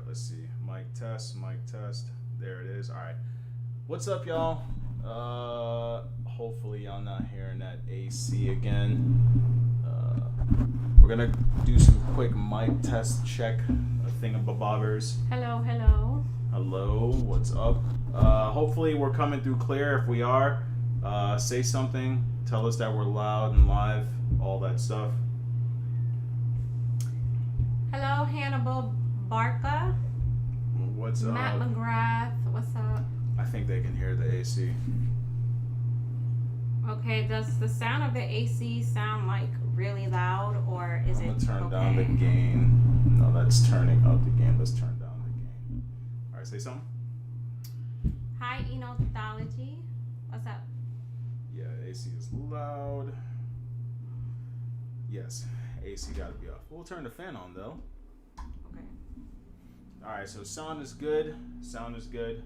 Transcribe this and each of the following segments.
Let's see. Mic test. There it is. All right. What's up, y'all? Hopefully y'all not hearing that AC again. We're gonna do some quick mic test check thingamabobers. Hello, hello. Hello. What's up? Hopefully we're coming through clear. If we are, say something. Tell us that we're loud and live. All that stuff. Hello, Hannibal Barca. What's up? Matt McGrath. What's up? I think they can hear the AC. Okay, does the sound of the AC sound like really loud, or is I'm it gonna turn okay? down the gain. No, that's turning up the gain. Let's turn down the gain. All right, say something. Hi, Enotology. What's up? Yeah, AC is loud. Yes, AC gotta be off. We'll turn the fan on though. Okay. All right, so sound is good. Sound is good.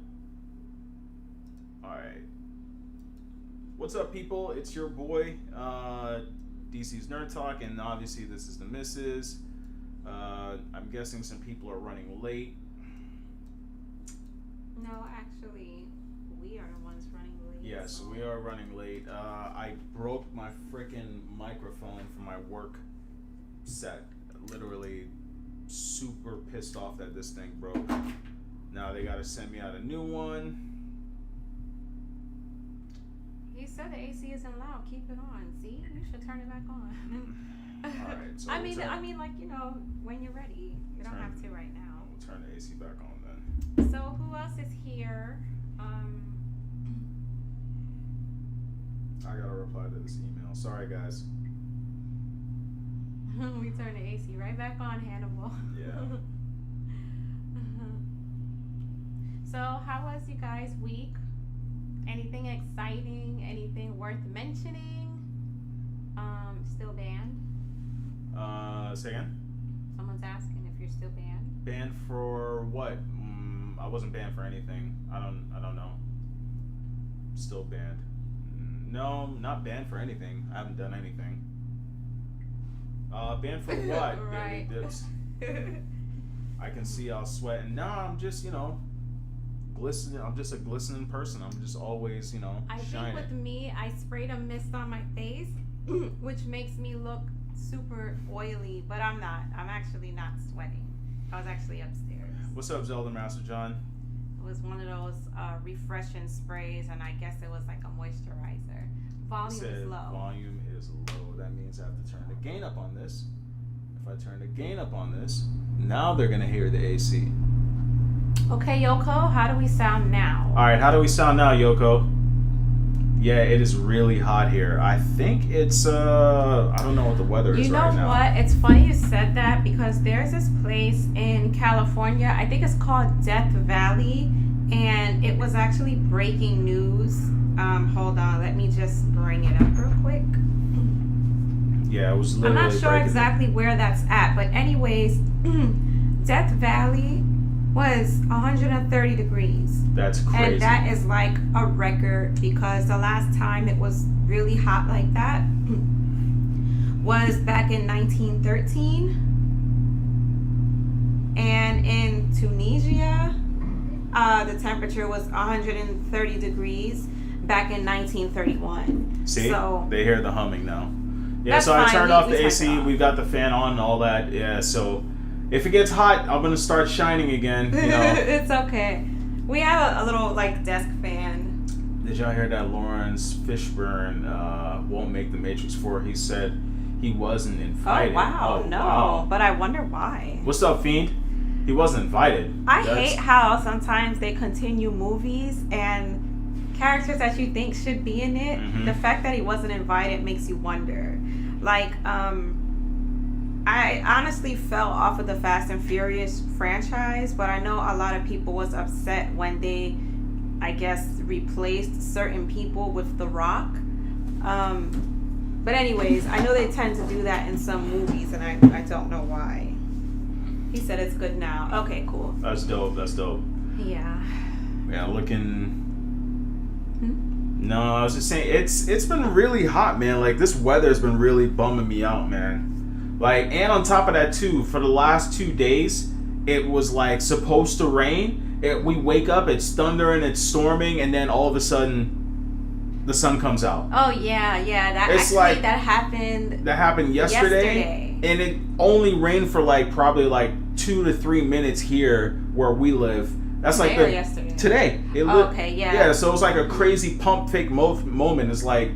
All right. What's up, people? It's your boy, DC's Nerd Talk, and obviously this is the missus. I'm guessing some people are running late. No, actually, we are the ones running late. Yes, we are running late. I broke my freaking microphone for my work set. Literally super pissed off that this thing broke. Now they gotta send me out a new one. He said the AC isn't loud. Keep it on. See, you should turn it back on. All right. So I mean, like, when you're ready. You don't have to right now. We'll turn the AC back on then. So who else is here? I gotta reply to this email. Sorry, guys. We turn the AC right back on, Hannibal. Yeah. So how was you guys' week? Anything exciting? Anything worth mentioning? Still banned? Say again? Someone's asking if you're still banned. Banned for what? I wasn't banned for anything. I don't know. Still banned. No, not banned for anything. I haven't done anything. Banned for what? Right. Baby dips. I can see I'll sweat, and now I'm just, glistening. I'm just a glistening person. I'm just always, I shining. think with me, I sprayed a mist on my face, which makes me look super oily, but I'm not. I'm actually not sweating. I was actually upstairs. What's up, Zelda Master John? It was one of those refreshing sprays, and I guess it was like a moisturizer. Volume is low. Volume is low. That means I have to turn the gain up on this. If I turn the gain up on this, now they're gonna hear the AC. Okay, Yoko, how do we sound now? All right, how do we sound now, Yoko? Yeah, it is really hot here. I think it's I don't know what the weather is right now. You know what? It's funny you said that because there's this place in California. I think it's called Death Valley, and it was actually breaking news. Hold on, let me me just bring it up real quick. Yeah, it was I'm literally. not sure exactly where that's at, but anyways, Death Valley was 130 degrees. That's crazy. And that is like a record because the last time it was really hot like that was back in 1913. And in Tunisia, the temperature was 130 degrees back in 1931. See, so, they hear the humming now. Yeah, that's so I fine. turned off the AC. Off. We've got the fan on and all that. Yeah, so if it gets hot, I'm gonna start shining again. You know. It's okay. We have a little like desk fan. Did y'all hear that Lawrence Fishburne won't make the Matrix 4? He said he wasn't invited. Oh wow, no. Wow. But I wonder why. What's up, Fiend? He wasn't invited. I hate how sometimes they continue movies and characters that you think should be in it. Mm-hmm. The fact that he wasn't invited makes you wonder. Like, I honestly fell off of the Fast and Furious franchise, but I know a lot of people was upset when they, I guess, replaced certain people with The Rock. But anyways, I know they tend to do that in some movies, and I don't know why. He said it's good now. Okay, cool. That's dope. That's dope. Yeah. Yeah, looking. No, I was just saying it's been really hot, man. Like this weather's been really bumming me out, man. Like, and on top of that too, for the last 2 days, it was like supposed to rain. We wake up, it's thundering, it's storming, and then all of a sudden, the sun comes out. Oh yeah. That happened. That happened yesterday, and it only rained for like probably like 2 to 3 minutes here where we live. That's like yesterday. Today. Okay, yeah. Yeah, so it's like a crazy pump fake moment. It's like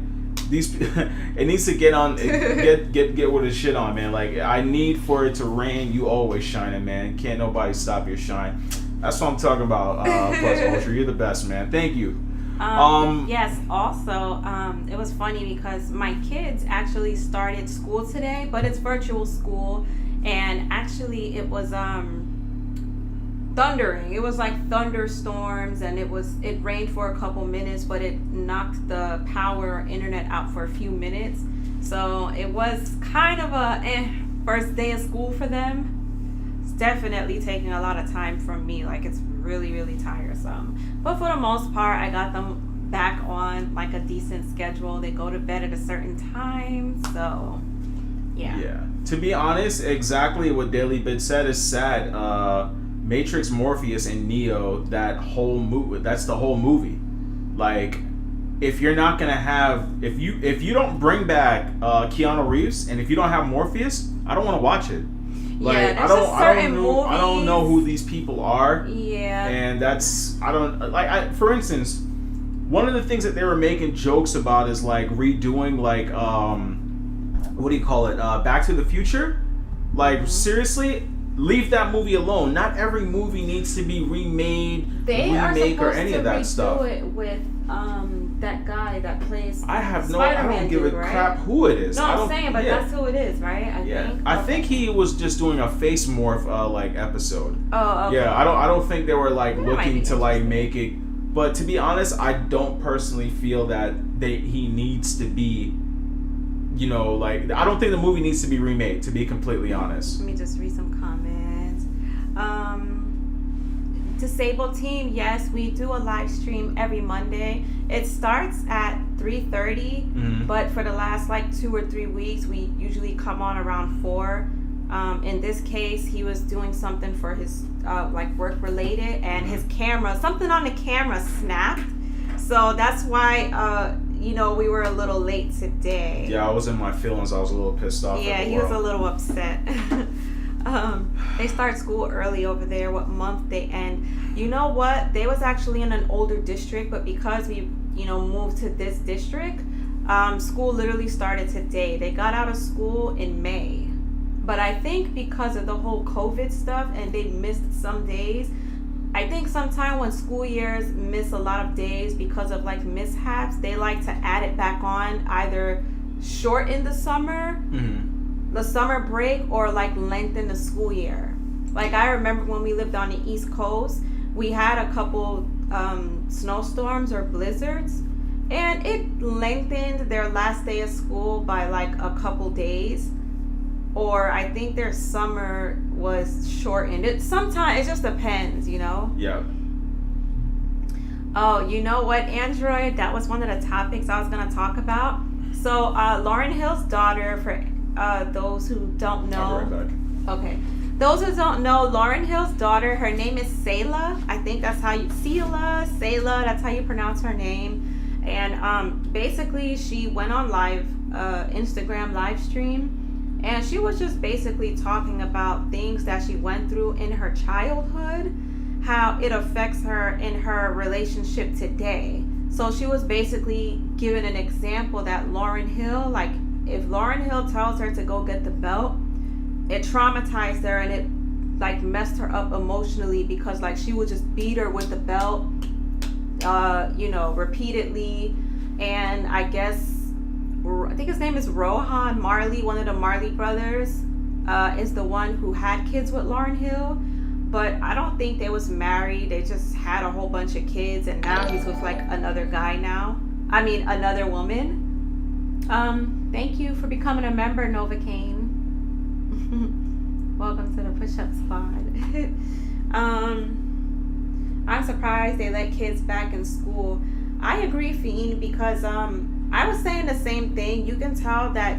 these. It needs to get on, get with his shit on, man. Like I need for it to rain. You always shining, man. Can't nobody stop your shine. That's what I'm talking about. Plus Ultra, you're the best, man. Thank you. Yes. Also, it was funny because my kids actually started school today, but it's virtual school, and actually it was thundering. It was like thunderstorms, and it rained for a couple minutes, but it knocked the power internet out for a few minutes. So it was kind of a first day of school for them. It's definitely taking a lot of time from me. Like it's really, really tiresome. But for the most part, I got them back on like a decent schedule. They go to bed at a certain time. So yeah. Yeah. To be honest, exactly what Daily Bit said is sad. Matrix, Morpheus, and Neo, that whole movie, that's the whole movie. Like, if you're not gonna have, if you don't bring back Keanu Reeves, and if you don't have Morpheus, I don't want to watch it. Like, yeah, I don't know who these people are. Yeah. And that's, for instance, one of the things that they were making jokes about is like redoing like what do you call it? Back to the Future. Like seriously, leave that movie alone. Not every movie needs to be remade, remake, or any of that stuff. They are supposed to redo it with that guy that plays I Spider-Man don't give a crap who it is. No, I'm saying, but that's who it is, right? I think he was just doing a face morph like episode. Oh, okay. Yeah, I don't think they were like looking to like make it. But to be honest, I don't personally feel that he needs to be, you know, like I don't think the movie needs to be remade. To be completely honest. Let me just read some comments. Disabled team, yes, we do a live stream every Monday. It starts at 3:30, but for the last like 2 or 3 weeks, we usually come on around 4. In this case, he was doing something for his like work related, and his camera, something on the camera snapped. So that's why we were a little late today. Yeah, I was in my feelings. I was a little pissed off. Yeah, he was a little upset. They start school early over there. What month they end? You know what? They was actually in an older district, but because we, moved to this district, school literally started today. They got out of school in May. But I think because of the whole COVID stuff and they missed some days, I think sometimes when school years miss a lot of days because of like mishaps, they like to add it back on, either shorten the summer, the summer break, or like lengthen the school year. Like I remember when we lived on the East Coast, we had a couple snowstorms or blizzards, And it lengthened their last day of school by like a couple days. Or I think their summer was shortened. Sometimes it just depends, you know? Yeah. Oh, you know what, Android? That was one of the topics I was going to talk about. So, Lauryn Hill's daughter, for those who don't know. I'll be right back. Okay. Those who don't know, Lauryn Hill's daughter, her name is Selah. I think that's how you, Selah, that's how you pronounce her name. And basically, she went on live, Instagram live stream, and she was just basically talking about things that she went through in her childhood, how it affects her in her relationship today. So she was basically giving an example that Lauryn Hill, like if Lauryn Hill tells her to go get the belt, it traumatized her and it like messed her up emotionally, because like she would just beat her with the belt, repeatedly. And I think his name is Rohan Marley, one of the Marley brothers, is the one who had kids with Lauryn Hill. But I don't think they was married. They just had a whole bunch of kids, and now he's with like another guy now. I mean, another woman. Thank you for becoming a member, Novocaine. Welcome to the push-up squad. I'm surprised they let kids back in school. I agree, Fiend, because I was saying the same thing. You can tell that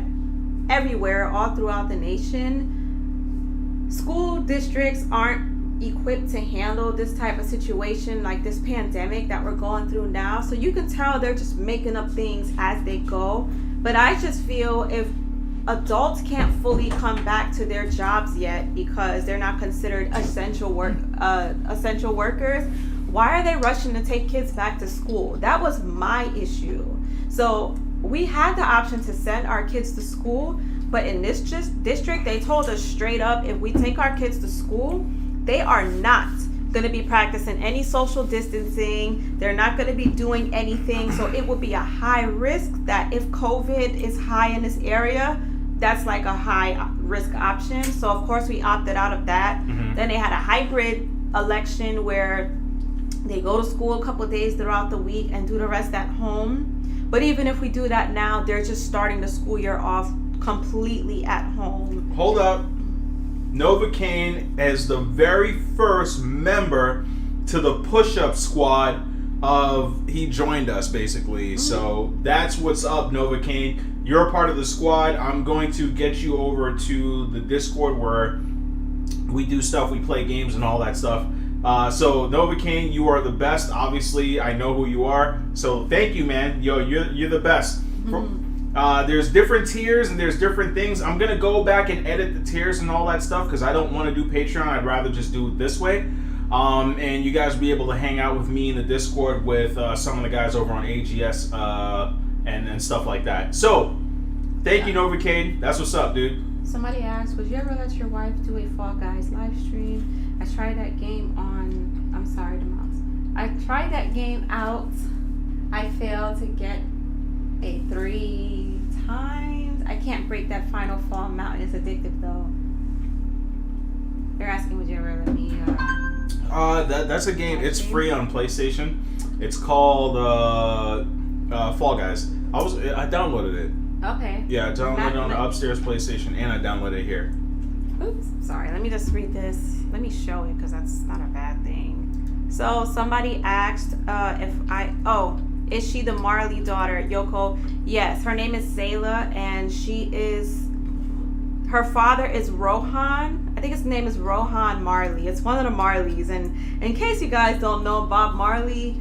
everywhere, all throughout the nation, school districts aren't equipped to handle this type of situation, like this pandemic that we're going through now. So you can tell they're just making up things as they go. But I just feel if adults can't fully come back to their jobs yet because they're not considered essential workers, why are they rushing to take kids back to school? That was my issue. So we had the option to send our kids to school, but in this district, they told us straight up, if we take our kids to school, they are not going to be practicing any social distancing. They're not going to be doing anything. So it would be a high risk that if COVID is high in this area, that's like a high risk option. So of course we opted out of that. Mm-hmm. Then they had a hybrid election where they go to school a couple of days throughout the week and do the rest at home. But even if we do that now, they're just starting the school year off completely at home. Hold up. Novocaine as the very first member to the push-up squad he joined us basically. Mm-hmm. So that's what's up, Novocaine. You're a part of the squad. I'm going to get you over to the Discord where we do stuff, we play games and all that stuff. So Novocaine, you are the best. Obviously, I know who you are. So thank you, man. Yo, you're the best. Mm-hmm. There's different tiers and there's different things. I'm gonna go back and edit the tiers and all that stuff because I don't want to do Patreon. I'd rather just do it this way. And you guys will be able to hang out with me in the Discord with some of the guys over on AGS and stuff like that. So thank you, Novocaine. That's what's up, dude. Somebody asked, would you ever let your wife do a Fall Guys live stream? I tried that game I'm sorry, the mouse. I tried that game out. I failed to get 3 times. I can't break that final fall mountain. It's addictive though. They're asking, would you ever let me that's a game. It's free on PlayStation. It's called Fall Guys. I downloaded it. Okay. Yeah, I downloaded it on the upstairs PlayStation and I downloaded it here. Oops, sorry. Let me just read this. Let me show it because that's not a bad thing. So somebody asked is she the Marley daughter, Yoko? Yes, her name is Selah, and her father is Rohan. I think his name is Rohan Marley. It's one of the Marleys. And in case you guys don't know, Bob Marley,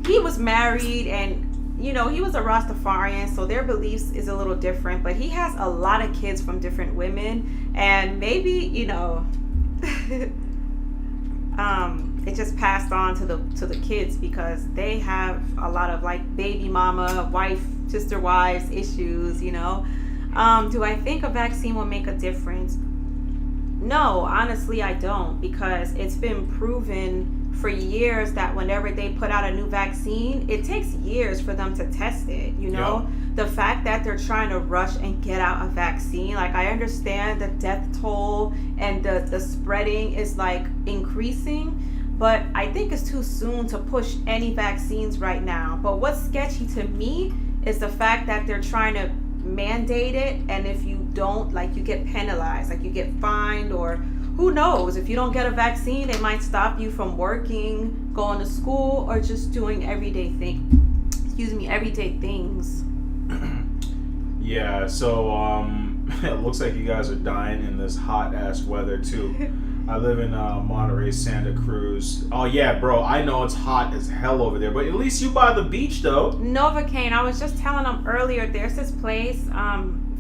he was married and, he was a Rastafarian, so their beliefs is a little different, but he has a lot of kids from different women, and maybe, it just passed on to the kids because they have a lot of like baby mama, wife, sister wives issues, Do I think a vaccine will make a difference? No, honestly, I don't, because it's been proven for years that whenever they put out a new vaccine, it takes years for them to test it, Yeah. The fact that they're trying to rush and get out a vaccine, like I understand the death toll and the spreading is like increasing, but I think it's too soon to push any vaccines right now. But what's sketchy to me is the fact that they're trying to mandate it, and if you don't, like, you get penalized, like you get fined, or who knows, if you don't get a vaccine, they might stop you from working, going to school, or just doing everyday things. Yeah, so it looks like you guys are dying in this hot ass weather too. I live in Monterey, Santa Cruz. Oh yeah, bro, I know it's hot as hell over there, but at least you by the beach though. Novocaine, I was just telling them earlier, there's this place,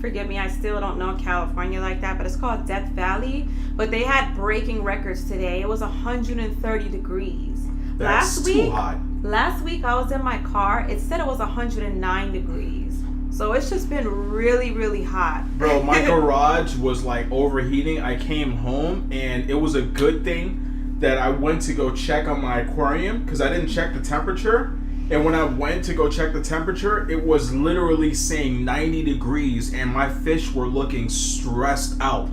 forgive me, I still don't know California like that, but it's called Death Valley. But they had breaking records today. It was 130 degrees. That's too hot. Last week I was in my car, it said it was 109 degrees. So it's just been really, really hot. Bro, my garage was like overheating. I came home and it was a good thing that I went to go check on my aquarium because I didn't check the temperature. And when I went to go check the temperature, it was literally saying 90 degrees and my fish were looking stressed out.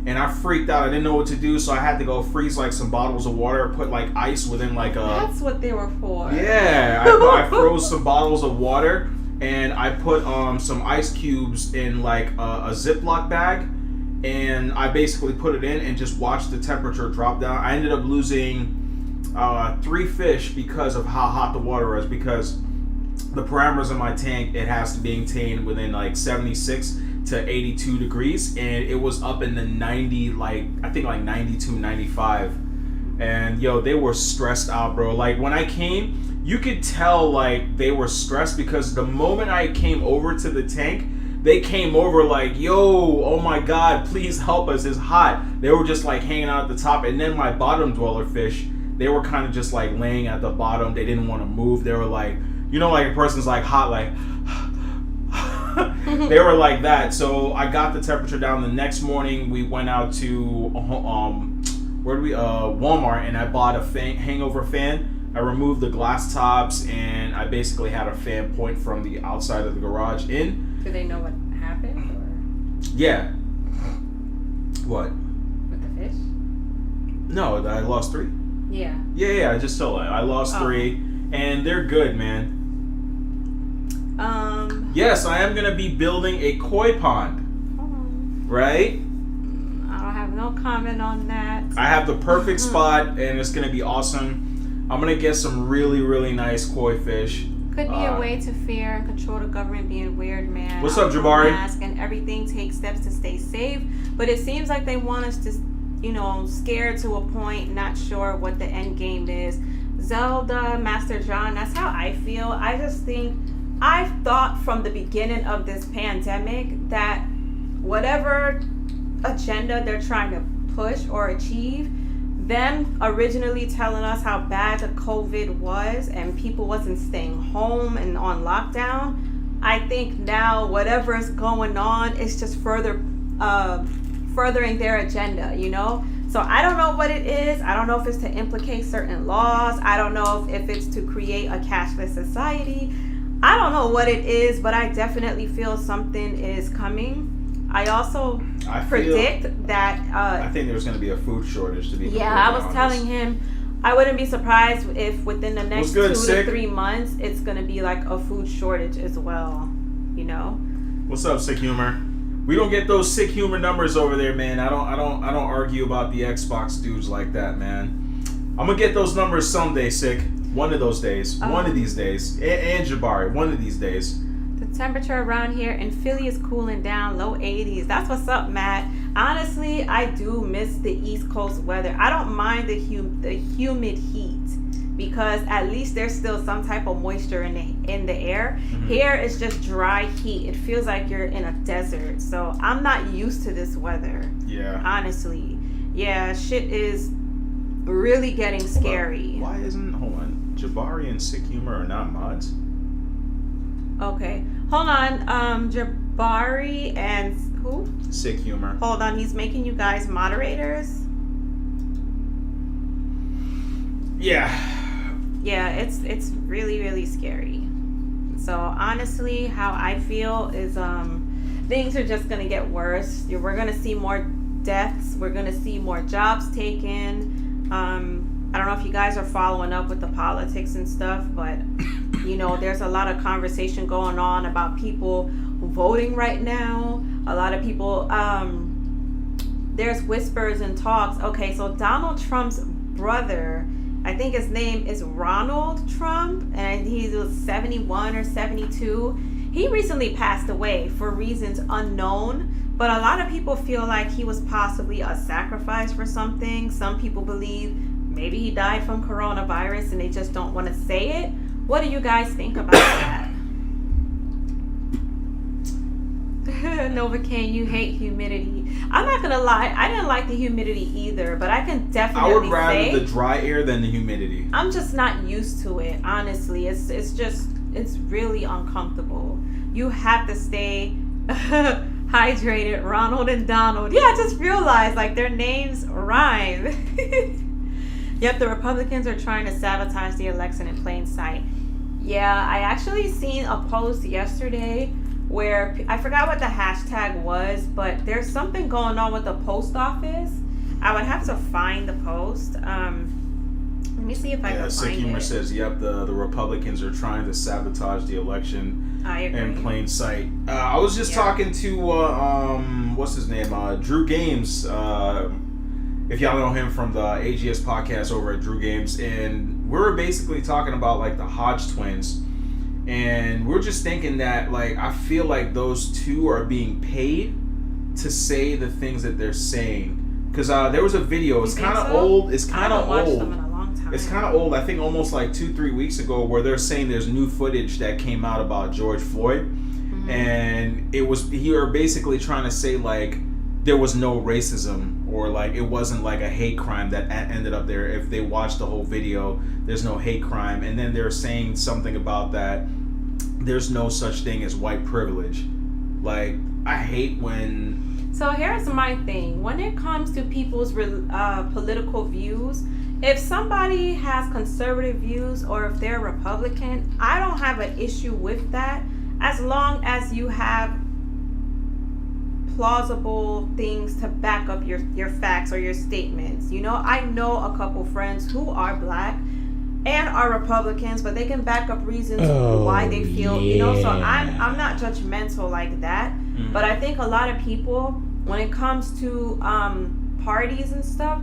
And I freaked out. I didn't know what to do, so I had to go freeze like some bottles of water, put like ice within like a... That's what they were for. Yeah, I froze some bottles of water. And I put some ice cubes in like a Ziploc bag, and I basically put it in and just watched the temperature drop down. I ended up losing 3 fish because of how hot the water was, because the parameters of my tank, it has to be maintained within like 76 to 82 degrees, and it was up in the 90, like I think like 92, 95. And yo, they were stressed out, bro. Like when I came, you could tell like they were stressed because the moment I came over to the tank, they came over like, yo, oh my God, please help us, it's hot. They were just like hanging out at the top. And then my bottom dweller fish, they were kind of just like laying at the bottom. They didn't want to move. They were like, you know, like a person's like hot, like, they were like that. So I got the temperature down. The next morning we went out to Walmart, and I bought a hangover fan. I removed the glass tops, and I basically had a fan point from the outside of the garage in. Do they know what happened? Or? Yeah. What? With the fish? No, I lost 3. Yeah. Yeah, I just told you. I lost 3, and they're good, man. Yes, I am going to be building a koi pond. Right? I don't have no comment on that. I have the perfect spot, and it's going to be awesome. I'm going to get some really, really nice koi fish. Could be a way to fear and control the government being weird, man. What's up, Jabari? And everything, take steps to stay safe. But it seems like they want us to, you know, scared to a point, not sure what the end game is. Zelda, Master John, that's how I feel. I just think, I've thought from the beginning of this pandemic that whatever agenda they're trying to push or achieve, them originally telling us how bad the COVID was and people wasn't staying home and on lockdown, I think now whatever is going on is just furthering their agenda, you know? So I don't know what it is. I don't know if it's to implicate certain laws. I don't know if it's to create a cashless society. I don't know what it is, but I definitely feel something is coming. I also predict that... I think there's going to be a food shortage, to be completely honest. I was telling him, I wouldn't be surprised if within the next 2 to 3 months, it's going to be like a food shortage as well, you know? What's up, Sick Humor? We don't get those Sick Humor numbers over there, man. I don't argue about the Xbox dudes like that, man. I'm going to get those numbers someday, Sick. One of those days. One of these days. And Jabari, one of these days. The temperature around here in Philly is cooling down, low 80s. That's what's up, Matt. Honestly, I do miss the East Coast weather. I don't mind the humid heat because at least there's still some type of moisture in the air. Mm-hmm. Here it's just dry heat. It feels like you're in a desert. So I'm not used to this weather. Yeah. Honestly. Yeah, shit is really getting scary. Why isn't, hold on, Jabari and Sick Humor are not mods? Okay, hold on. Jabari and who? Sick Humor. Hold on, he's making you guys moderators. Yeah. Yeah, it's really, really scary. So honestly, how I feel is things are just gonna get worse. We're gonna see more deaths. We're gonna see more jobs taken. I don't know if you guys are following up with the politics and stuff, but there's a lot of conversation going on about people voting right now. A lot of people, there's whispers and talks. Okay, so Donald Trump's brother, I think his name is Ronald Trump, and he was 71 or 72. He recently passed away for reasons unknown, but a lot of people feel like he was possibly a sacrifice for something. Some people believe maybe he died from coronavirus and they just don't want to say it. What do you guys think about that? Novocaine, you hate humidity. I'm not gonna lie, I didn't like the humidity either, but I can definitely I would rather say the dry air than the humidity. I'm just not used to it, honestly. It's really uncomfortable. You have to stay hydrated. Ronald and Donald. Yeah, I just realized like their names rhyme. Yep, the Republicans are trying to sabotage the election in plain sight. Yeah, I actually seen a post yesterday where I forgot what the hashtag was, but there's something going on with the post office. I would have to find the post. Let me see if I can Sick find Humor it. says, yep, the Republicans are trying to sabotage the election I agree. in plain sight. I was just talking to, what's his name? Drew Games. If y'all know him from the AGS podcast over at Drew Games. And we were basically talking about like the Hodge twins. And we're just thinking that like, I feel like those two are being paid to say the things that they're saying. Because there was a video. It's kind of old. It's kind of old. Them in a long time. It's kind of old. I think almost like 2-3 weeks ago, where they're saying there's new footage that came out about George Floyd, and it was you're basically trying to say like there was no racism or like it wasn't like a hate crime that ended up there. If they watched the whole video, there's no hate crime, and then they're saying something about that there's no such thing as white privilege. Like I hate when. So here's my thing. When it comes to people's political views, if somebody has conservative views or if they're Republican, I don't have an issue with that as long as you have plausible things to back up your facts or your statements. I know a couple friends who are black and are Republicans, but they can back up reasons why they feel, so I'm not judgmental like that. But I think a lot of people, when it comes to parties and stuff,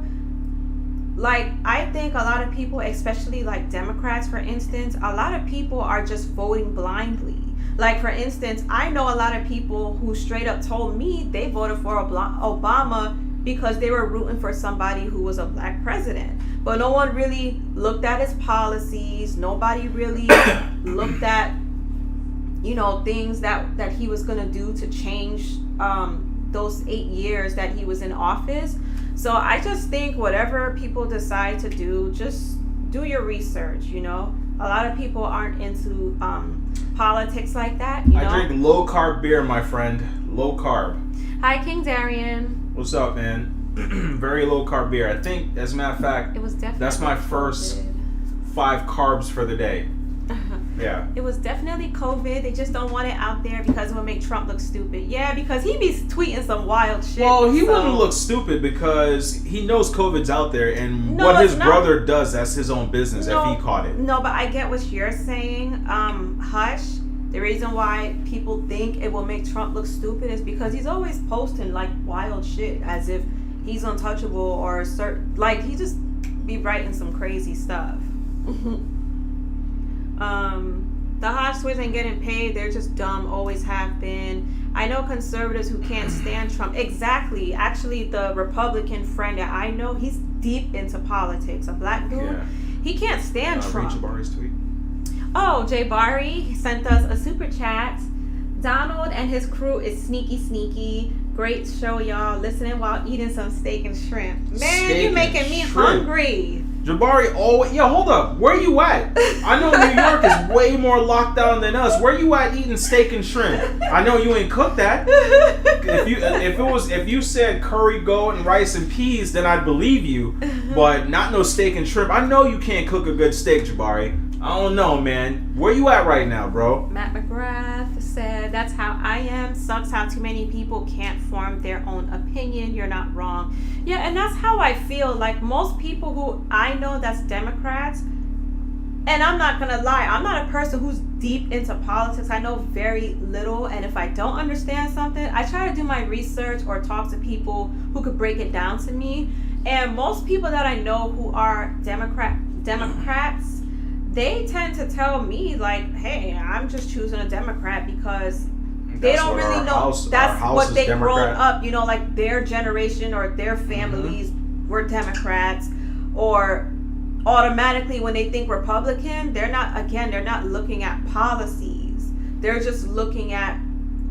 like I think a lot of people, especially like Democrats, for instance, a lot of people are just voting blindly. Like for instance, I know a lot of people who straight up told me they voted for Obama because they were rooting for somebody who was a black president. But no one really looked at his policies. Nobody really looked at, things that he was going to do to change those 8 years that he was in office. So I just think whatever people decide to do, just do your research, A lot of people aren't into politics like that, I drink low carb beer, my friend. Low carb. Hi, King Darian. What's up, man? Very low carb beer. I think, as a matter of fact, It was definitely that's my first 5 carbs for the day. Yeah. It was definitely COVID. They just don't want it out there because it would make Trump look stupid. Yeah, because he be tweeting some wild shit. Well, he wouldn't look stupid because he knows COVID's out there, and what his brother does, that's his own business if he caught it. No, but I get what you're saying. Hush. The reason why people think it will make Trump look stupid is because he's always posting like wild shit as if he's untouchable or like he just be writing some crazy stuff. The Hodge twins ain't getting paid. They're just dumb. Always have been. I know conservatives who can't stand Trump. Exactly. Actually, the Republican friend that I know, he's deep into politics. A black dude. Yeah. He can't stand Trump. Read Jabari's tweet. Oh, Jay Bari sent us a super chat. Donald and his crew is sneaky. Great show, y'all. Listening while eating some steak and shrimp. Man, you're making me hungry. Jabari, hold up. Where you at? I know New York is way more locked down than us. Where you at eating steak and shrimp? I know you ain't cooked that. If you said curry goat and rice and peas, then I'd believe you. But not no steak and shrimp. I know you can't cook a good steak, Jabari. I don't know, man. Where you at right now, bro? Matt McGrath said, that's how I I am. Sucks how too many people can't form their own opinion. You're not wrong. Yeah, and that's how I feel. Like most people who I know that's Democrats, and I'm not gonna lie, I'm not a person who's deep into politics. I know very little, and if I don't understand something, I try to do my research or talk to people who could break it down to me. And most people that I know who are Democrats, they tend to tell me like, "Hey, I'm just choosing a Democrat because they don't really know." That's what they grown up, you know, like their generation or their families were Democrats, or automatically when they think Republican, they're not looking at policies. They're just looking at,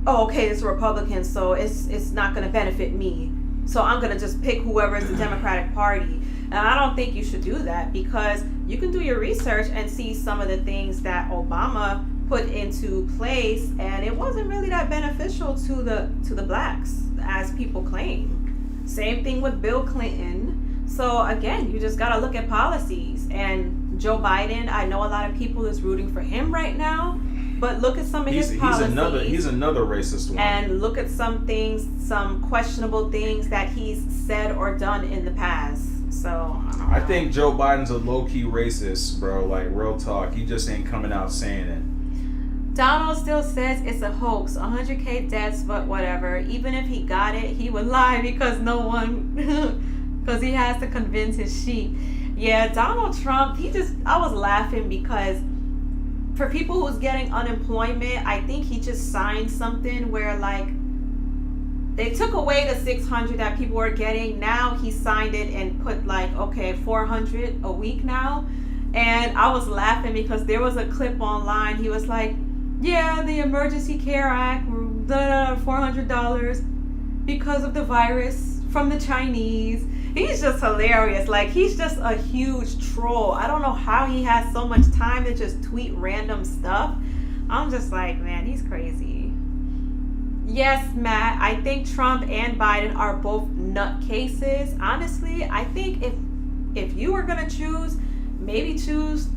oh, okay, it's a Republican, so it's not going to benefit me. So I'm going to just pick whoever is the Democratic Party. And I don't think you should do that, because you can do your research and see some of the things that Obama put into place, and it wasn't really that beneficial to the blacks as people claim. Same thing with Bill Clinton. So again, you just got to look at policies. And Joe Biden, I know a lot of people is rooting for him right now, but look at some of his policies. He's another racist one. And look at some things, some questionable things that he's said or done in the past. So I think Joe Biden's a low-key racist, bro. Like, real talk. He just ain't coming out saying it. Donald still says it's a hoax, 100K deaths, but whatever. Even if he got it, he would lie because because he has to convince his sheep. Yeah, Donald Trump, I was laughing because for people who's getting unemployment, I think he just signed something where like they took away the $600 that people were getting. Now he signed it and put like, okay, $400 a week now. And I was laughing because there was a clip online. He was like, yeah, the Emergency Care Act, $400 because of the virus from the Chinese. He's just hilarious. Like, he's just a huge troll. I don't know how he has so much time to just tweet random stuff. I'm just like, man, he's crazy. Yes, Matt, I think Trump and Biden are both nutcases. Honestly, I think if you were going to choose, maybe choose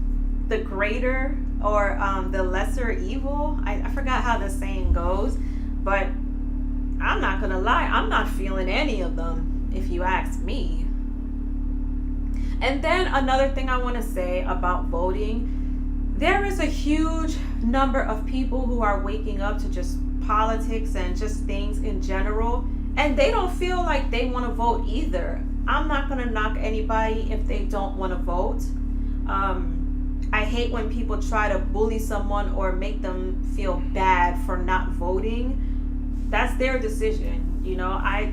the greater or the lesser evil. I forgot how the saying goes, but I'm not going to lie. I'm not feeling any of them, if you ask me. And then another thing I want to say about voting, there is a huge number of people who are waking up to just politics and just things in general, and they don't feel like they want to vote either. I'm not going to knock anybody if they don't want to vote. I hate when people try to bully someone or make them feel bad for not voting. That's their decision, you know. I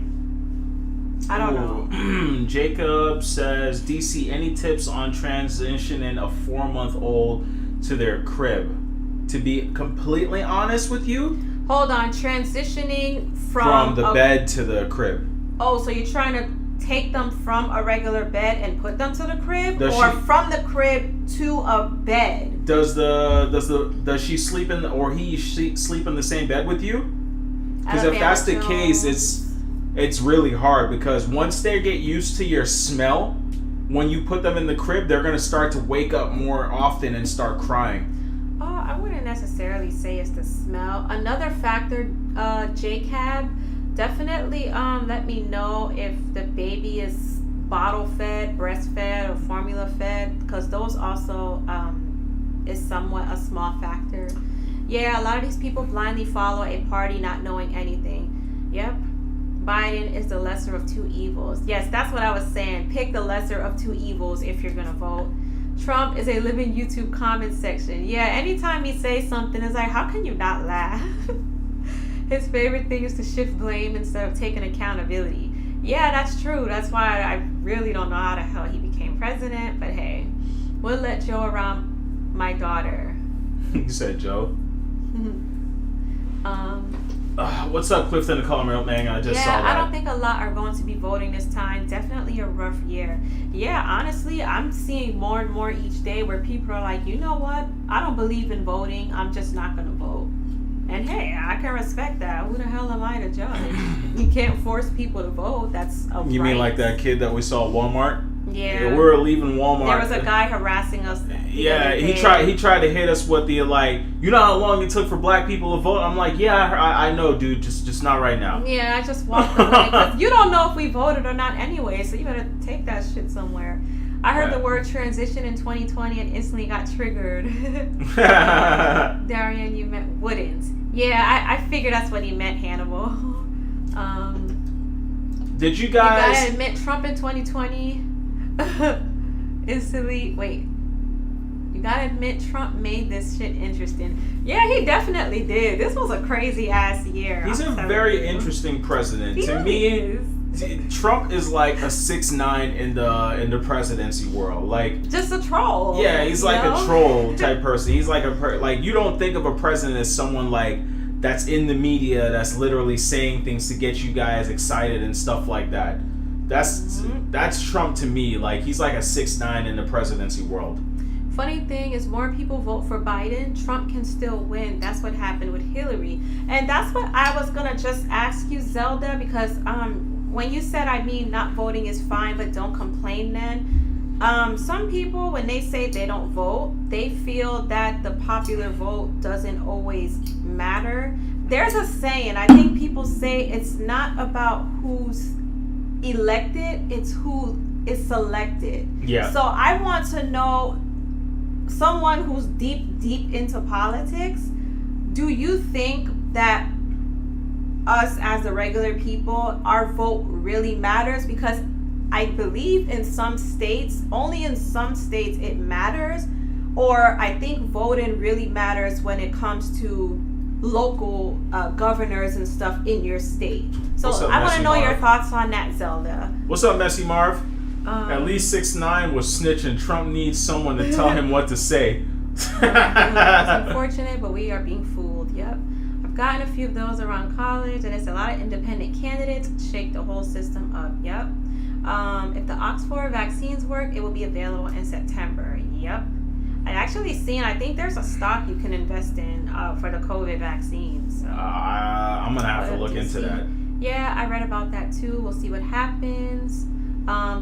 don't know. Jacob says, DC, any tips on transitioning a 4-month-old to their crib? To be completely honest with you, hold on, transitioning from the bed to the crib. Oh, so you're trying to take them from a regular bed and put them to the crib, from the crib to a bed? Does she sleep in or he sleep in the same bed with you? Because if that's the case, it's really hard, because once they get used to your smell, when you put them in the crib, they're gonna start to wake up more often and start crying. Oh, I wouldn't necessarily say it's the smell. Another factor, JCAB, definitely let me know if the baby is bottle fed, breastfed, or formula fed, because those also is somewhat a small factor. Yeah, a lot of these people blindly follow a party not knowing anything. Yep. Biden is the lesser of two evils. Yes, that's what I was saying. Pick the lesser of two evils if you're going to vote. Trump is a living YouTube comment section. Yeah, anytime he says something, it's like, how can you not laugh? His favorite thing is to shift blame instead of taking accountability. Yeah, that's true. That's why I really don't know how the hell he became president. But hey, we'll let Joe around my daughter. You said Joe? What's up, Clifton and Colorado Man? I just saw that. I don't think a lot are going to be voting this time. Definitely a rough year. Yeah, honestly, I'm seeing more and more each day where people are like, you know what? I don't believe in voting. I'm just not going to vote. And hey, I can respect that. Who the hell am I to judge? You can't force people to vote. That's a You right. mean like that kid that we saw at Walmart? Yeah. We were leaving Walmart. There was a guy harassing us. Yeah, he tried to hit us with the like, you know how long it took for black people to vote? I'm like, yeah, I know, dude, just not right now. Yeah, I just walked away because you don't know if we voted or not anyway, so you better take that shit somewhere. I heard the word transition in 2020 and instantly got triggered. Darian, you meant wouldn't. Yeah, I figured that's what he meant, Hannibal. Did you guys... You gotta admit, Trump in 2020 instantly... Wait. You gotta admit, Trump made this shit interesting. Yeah, he definitely did. This was a crazy-ass year. He's a very interesting president. To me, Trump is like a 6ix9ine in the presidency world. Like, just a troll. Yeah, he's like a troll type person. He's like like you don't think of a president as someone like that's in the media that's literally saying things to get you guys excited and stuff like that. That's Trump to me. Like, he's like a 6ix9ine in the presidency world. Funny thing is, more people vote for Biden, Trump can still win. That's what happened with Hillary. And that's what I was gonna just ask you, Zelda, because when you said, I mean, not voting is fine, but don't complain then. Some people, when they say they don't vote, they feel that the popular vote doesn't always matter. There's a saying, I think people say it's not about who's elected, it's who is selected. Yeah. So I want to know, someone who's deep into politics, do you think that us as the regular people, our vote really matters? Because I believe in some states, only in some states it matters, or I think voting really matters when it comes to local governors and stuff in your state. So I want to know your thoughts on that, Zelda. What's up, Messy Marv? At least 6ix9ine was snitching. Trump needs someone to tell him what to say. It's unfortunate, but we are being fooled. Yep. I've gotten a few of those around college, and it's a lot of independent candidates shake the whole system up. Yep. If the Oxford vaccines work, it will be available in September. Yep. I actually seen, I think there's a stock you can invest in for the COVID vaccines. So. I'm going to have to look into that. Yeah, I read about that too. We'll see what happens.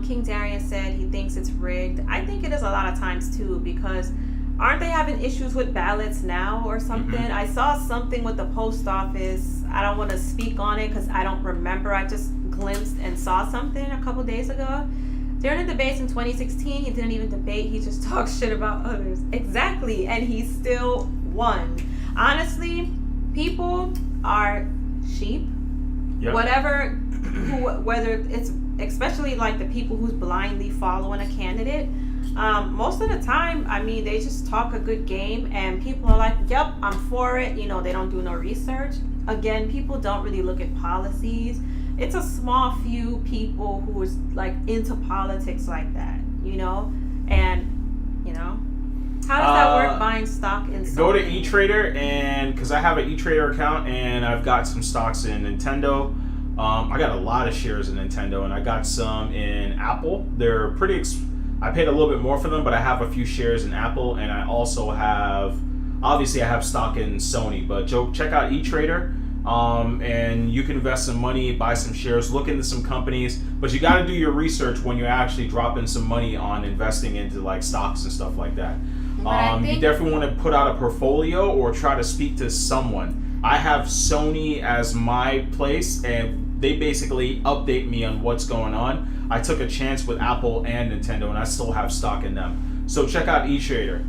King Darian said he thinks it's rigged. I think it is a lot of times too, because aren't they having issues with ballots now or something? Mm-hmm. I saw something with the post office. I don't want to speak on it because I don't remember. I just glimpsed and saw something a couple days ago. During the debates in 2016, he didn't even debate. He just talked shit about others. Exactly. And he still won. Honestly, people are sheep. Yep. Whether it's especially like the people who's blindly following a candidate, most of the time, I mean, they just talk a good game and people are like, yep, I'm for it. You know, they don't do no research. Again, people don't really look at policies. It's a small few people who is like into politics like that, you know? And, you know, how does that work, buying stock in Go to eTrader, and because I have an eTrader account and I've got some stocks in Nintendo. I got a lot of shares in Nintendo, and I got some in Apple. They're pretty I paid a little bit more for them, but I have a few shares in Apple, and I also have, obviously I have stock in Sony, but check out eTrader, and you can invest some money, buy some shares, look into some companies, but you got to do your research when you're actually dropping some money on investing into like stocks and stuff like that. You definitely want to put out a portfolio or try to speak to someone. I have Sony as my place, and they basically update me on what's going on. I took a chance with Apple and Nintendo, and I still have stock in them. So check out eTrader.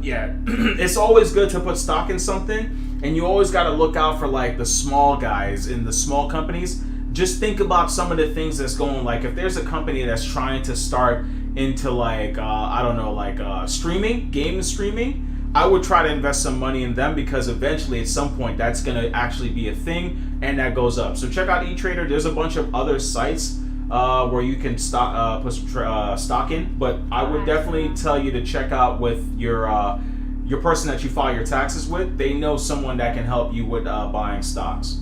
Yeah, it's always good to put stock in something, and you always got to look out for like the small guys in the small companies. Just think about some of the things that's going, like if there's a company that's trying to start into like, I don't know, like streaming, game streaming, I would try to invest some money in them, because eventually at some point that's going to actually be a thing and that goes up. So check out eTrader. There's a bunch of other sites where you can put stock in, but I would definitely tell you to check out with your person that you file your taxes with. They know someone that can help you with buying stocks.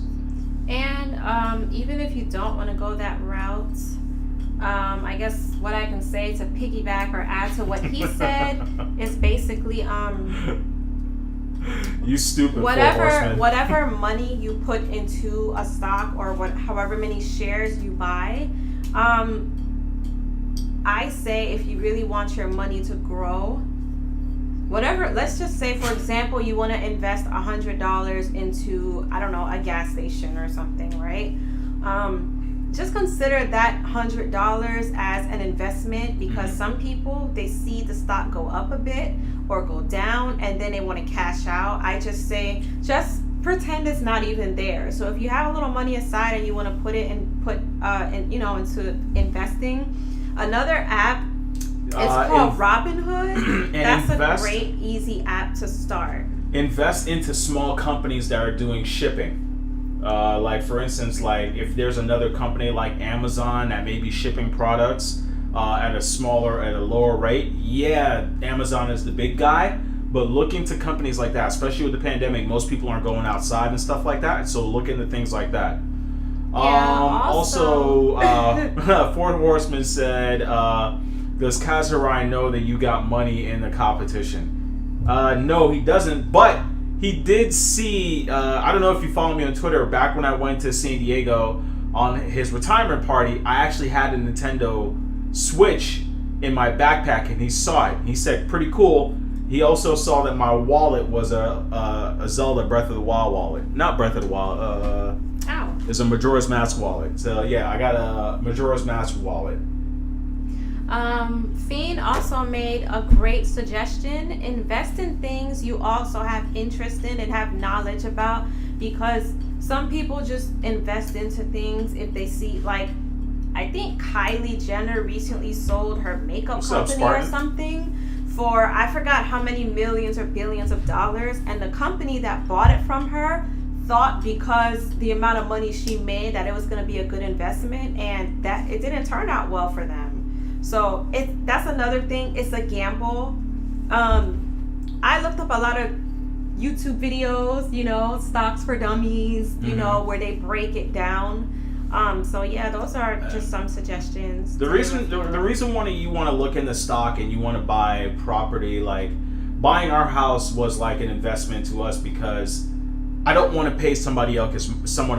And even if you don't want to go that route, I guess what I can say to piggyback or add to what he said is basically you stupid whatever money you put into a stock or however many shares you buy, I say if you really want your money to grow, whatever, let's just say, for example, you want to invest $100 into, I don't know, a gas station or something, right? Just consider that $100 as an investment, because some people, they see the stock go up a bit or go down and then they want to cash out. I just say, just pretend it's not even there. So if you have a little money aside and you want to put it into investing, another app is called Robinhood. That's a great, easy app to start. Invest into small companies that are doing shipping. Like for instance, like if there's another company like Amazon that may be shipping products at a lower rate, yeah, Amazon is the big guy. But look into companies like that, especially with the pandemic. Most people aren't going outside and stuff like that, so look into things like that. Also, Ford Horseman said, does Kazurai know that you got money in the competition? No, he doesn't, but he did see, I don't know if you follow me on Twitter, back when I went to San Diego on his retirement party, I actually had a Nintendo Switch in my backpack, and he saw it. He said, pretty cool. He also saw that my wallet was a Zelda Breath of the Wild wallet. Not Breath of the Wild, it's a Majora's Mask wallet. So yeah, I got a Majora's Mask wallet. Fiend also made a great suggestion. Invest in things you also have interest in and have knowledge about, because some people just invest into things if they see, like, I think Kylie Jenner recently sold her makeup company or something for, I forgot how many millions or billions of dollars, and the company that bought it from her thought because the amount of money she made that it was going to be a good investment, and that it didn't turn out well for them. So that's another thing. It's a gamble. I looked up a lot of YouTube videos, stocks for dummies, where they break it down. So yeah, those are just some suggestions. The reason why you want to look in the stock and you want to buy property, like buying our house was like an investment to us, because I don't want to pay someone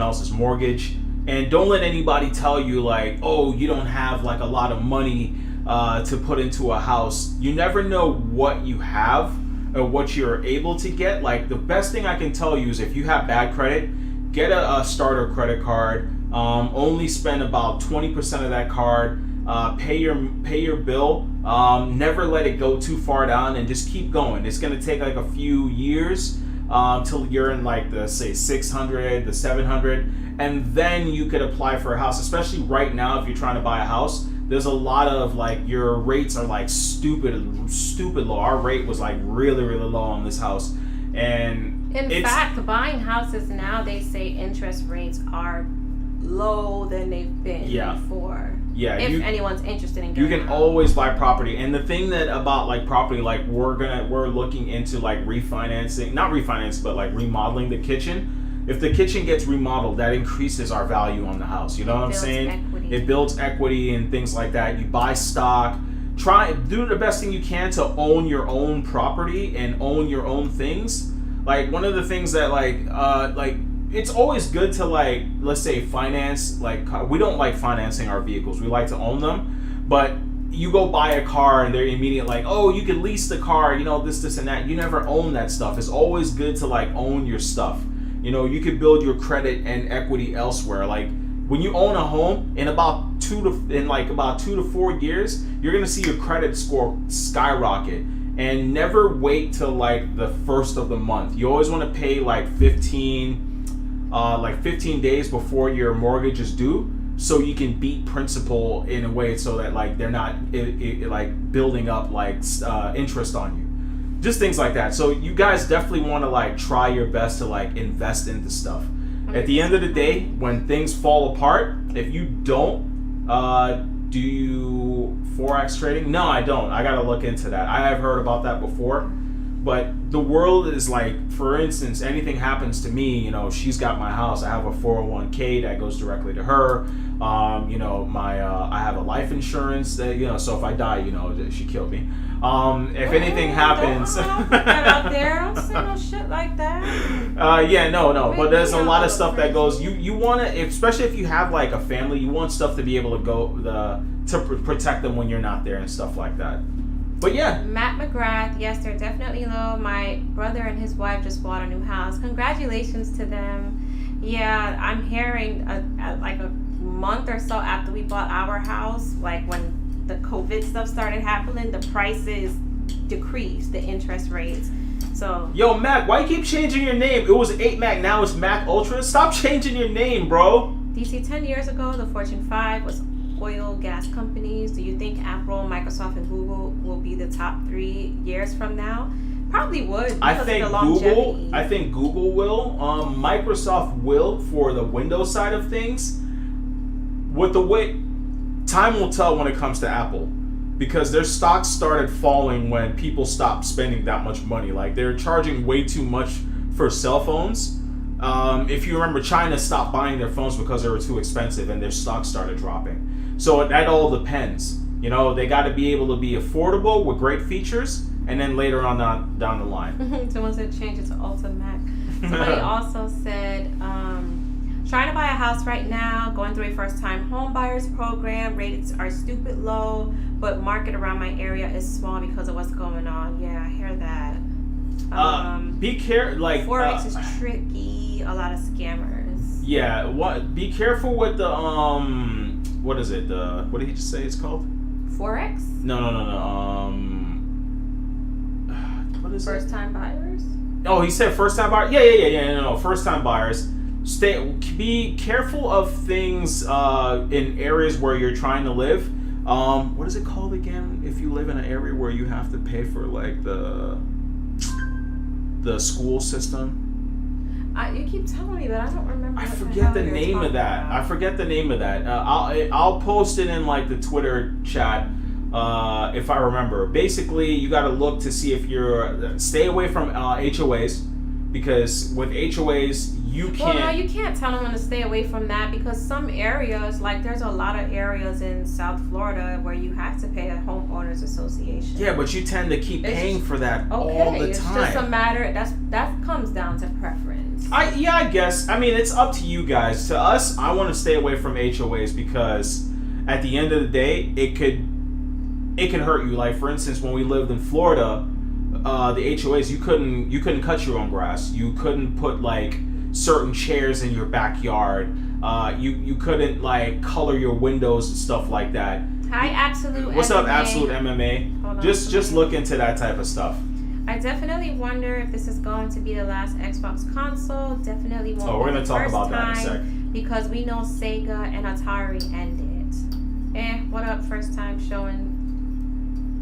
else's mortgage. And don't let anybody tell you like, oh, you don't have like a lot of money to put into a house. You never know what you have or what you're able to get. Like the best thing I can tell you is if you have bad credit, get a starter credit card. Only spend about 20% of that card. Pay your bill. Never let it go too far down, and just keep going. It's gonna take like a few years till you're in like the say 600, the 700, and then you could apply for a house. Especially right now, if you're trying to buy a house, there's a lot of like your rates are like stupid low. Our rate was like really low on this house, and in fact, buying houses now, they say interest rates are low than they've been before. Yeah, if anyone's interested in you can always buy property. And the thing that about like property, like we're looking into like not refinancing, but like remodeling the kitchen. If the kitchen gets remodeled, that increases our value on the house. You know what I'm saying? It builds equity and things like that. You buy stock. Do the best thing you can to own your own property and own your own things. Like one of the things that like it's always good to like, let's say finance, like we don't like financing our vehicles. We like to own them. But you go buy a car and they're immediately like, oh, you can lease the car, this and that. You never own that stuff. It's always good to like own your stuff. You could build your credit and equity elsewhere. Like when you own a home, in about 2 to 4 years, you're gonna see your credit score skyrocket. And never wait till like the first of the month. You always want to pay like 15 days before your mortgage is due, so you can beat principal in a way so that like they're not like building up like interest on you. Just things like that. So you guys definitely want to like try your best to like invest into stuff. At the end of the day, when things fall apart, if you don't do you Forex trading? No, I don't. I gotta look into that. I have heard about that before. But the world is like, for instance, anything happens to me, she's got my house. I have a 401k that goes directly to her. I have a life insurance that, so if I die, she killed me. If anything happens, don't put that out there. Don't say no shit like that. No. But there's a lot of stuff that goes. You want to, especially if you have like a family, you want stuff to be able to to protect them when you're not there and stuff like that. But yeah. Matt McGrath, yes, they're definitely low. My brother and his wife just bought a new house. Congratulations to them. Yeah, I'm hearing like a month or so after we bought our house, like when the COVID stuff started happening, the prices decreased, the interest rates. So yo, Mac, why you keep changing your name? It was 8 Mac, now it's Mac Ultra. Stop changing your name, bro. DC, 10 years ago, the Fortune 5 was oil, gas companies. Do you think Apple, Microsoft, and Google will be the top 3 years from now? Probably would. I think Google will. Microsoft will for the Windows side of things. With the way, time will tell when it comes to Apple, because their stocks started falling when people stopped spending that much money. Like, they're charging way too much for cell phones. If you remember, China stopped buying their phones because they were too expensive, and their stocks started dropping. So that all depends. You know, they got to be able to be affordable with great features, and then later on down the line. Someone said change it to Ultra Mac. Somebody also said, trying to buy a house right now, going through a first-time home buyers program. Rates are stupid low, but market around my area is small because of what's going on. Yeah, I hear that. Be careful. Like, Forex is tricky. A lot of scammers. Yeah. Be careful with the What is it? What did he just say it's called? Forex? No. What is First time buyers? Oh, he said first time buyers. Yeah. No, first time buyers. Be careful of things in areas where you're trying to live. What is it called again? If you live in an area where you have to pay for like the school system. You keep telling me, but I don't remember. I forget the name of that. I'll post it in like the Twitter chat if I remember. Basically, you got to look to see if stay away from HOAs, because with HOAs you can't. Well, no, you can't tell them to stay away from that, because some areas, like there's a lot of areas in South Florida where you have to pay a homeowners association. Yeah, but you tend to keep paying for that all the time. It's just a matter that comes down to preference. I guess. I mean, it's up to you guys. To us, I want to stay away from HOAs because at the end of the day, it could hurt you. Like, for instance, when we lived in Florida, the HOAs, you couldn't cut your own grass. You couldn't put like certain chairs in your backyard. You couldn't like color your windows and stuff like that. Hi, Absolute. What's MMA. up, Absolute MMA? Just look into that type of stuff. I definitely wonder if this is going to be the last Xbox console. Definitely won't. We're gonna talk about that in a sec. Because we know Sega and Atari ended. What up? First time showing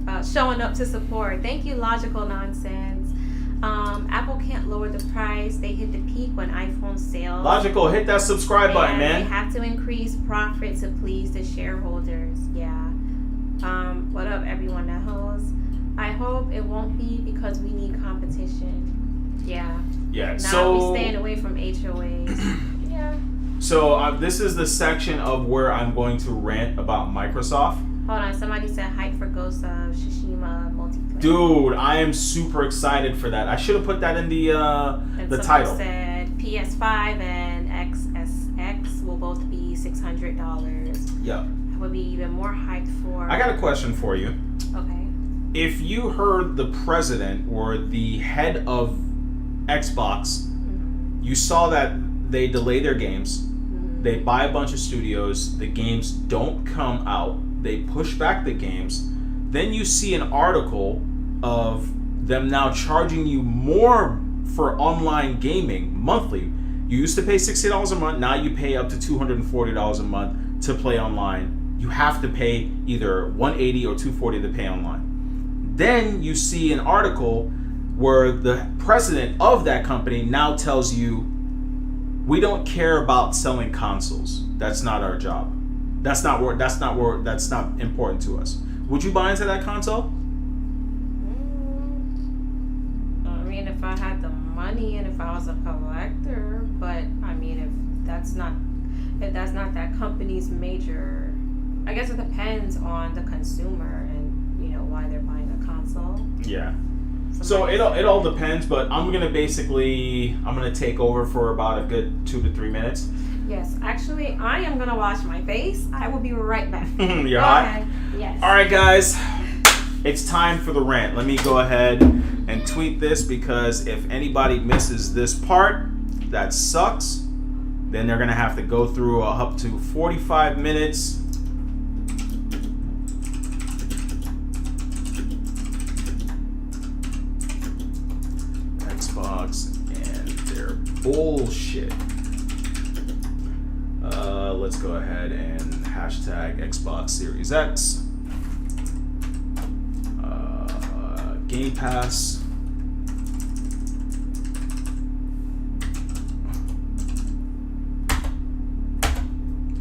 up to support. Thank you, Logical Nonsense. Apple can't lower the price. They hit the peak when iPhone sales. Logical, hit that subscribe button, man. They have to increase profit to please the shareholders. Yeah. What up, everyone else? I hope it won't be, because we need competition. Yeah. Yeah. Now we're staying away from HOAs. Yeah. So this is the section of where I'm going to rant about Microsoft. Hold on, somebody said hype for Ghost of Tsushima multiplayer. Dude, I am super excited for that. I should have put that in the title. Said PS5 and XSX will both be $600. Yeah. I would be even more hyped for. I got a question for you. Okay. If you heard the president or the head of Xbox, you saw that they delay their games, they buy a bunch of studios, the games don't come out, they push back the games, then you see an article of them now charging you more for online gaming monthly. You used to pay $60 a month, now you pay up to $240 a month to play online. You have to pay either $180 or $240 to pay online. Then you see an article where the president of that company now tells you, we don't care about selling consoles. That's not our job. That's not important to us. Would you buy into that console? I mean, if I had the money and if I was a collector, but I mean, if that's not that company's major, I guess it depends on the consumer and why they're buying a console. Yeah. So it all depends, but I'm gonna take over for about a good 2 to 3 minutes. Yes, actually, I am gonna wash my face. I will be right back. You're hot? Ahead. Yes. All right, guys. It's time for the rant. Let me go ahead and tweet this because if anybody misses this part, that sucks. Then they're going to have to go through up to 45 minutes. Xbox and their bullshit. Let's go ahead and hashtag Xbox Series X. Game Pass.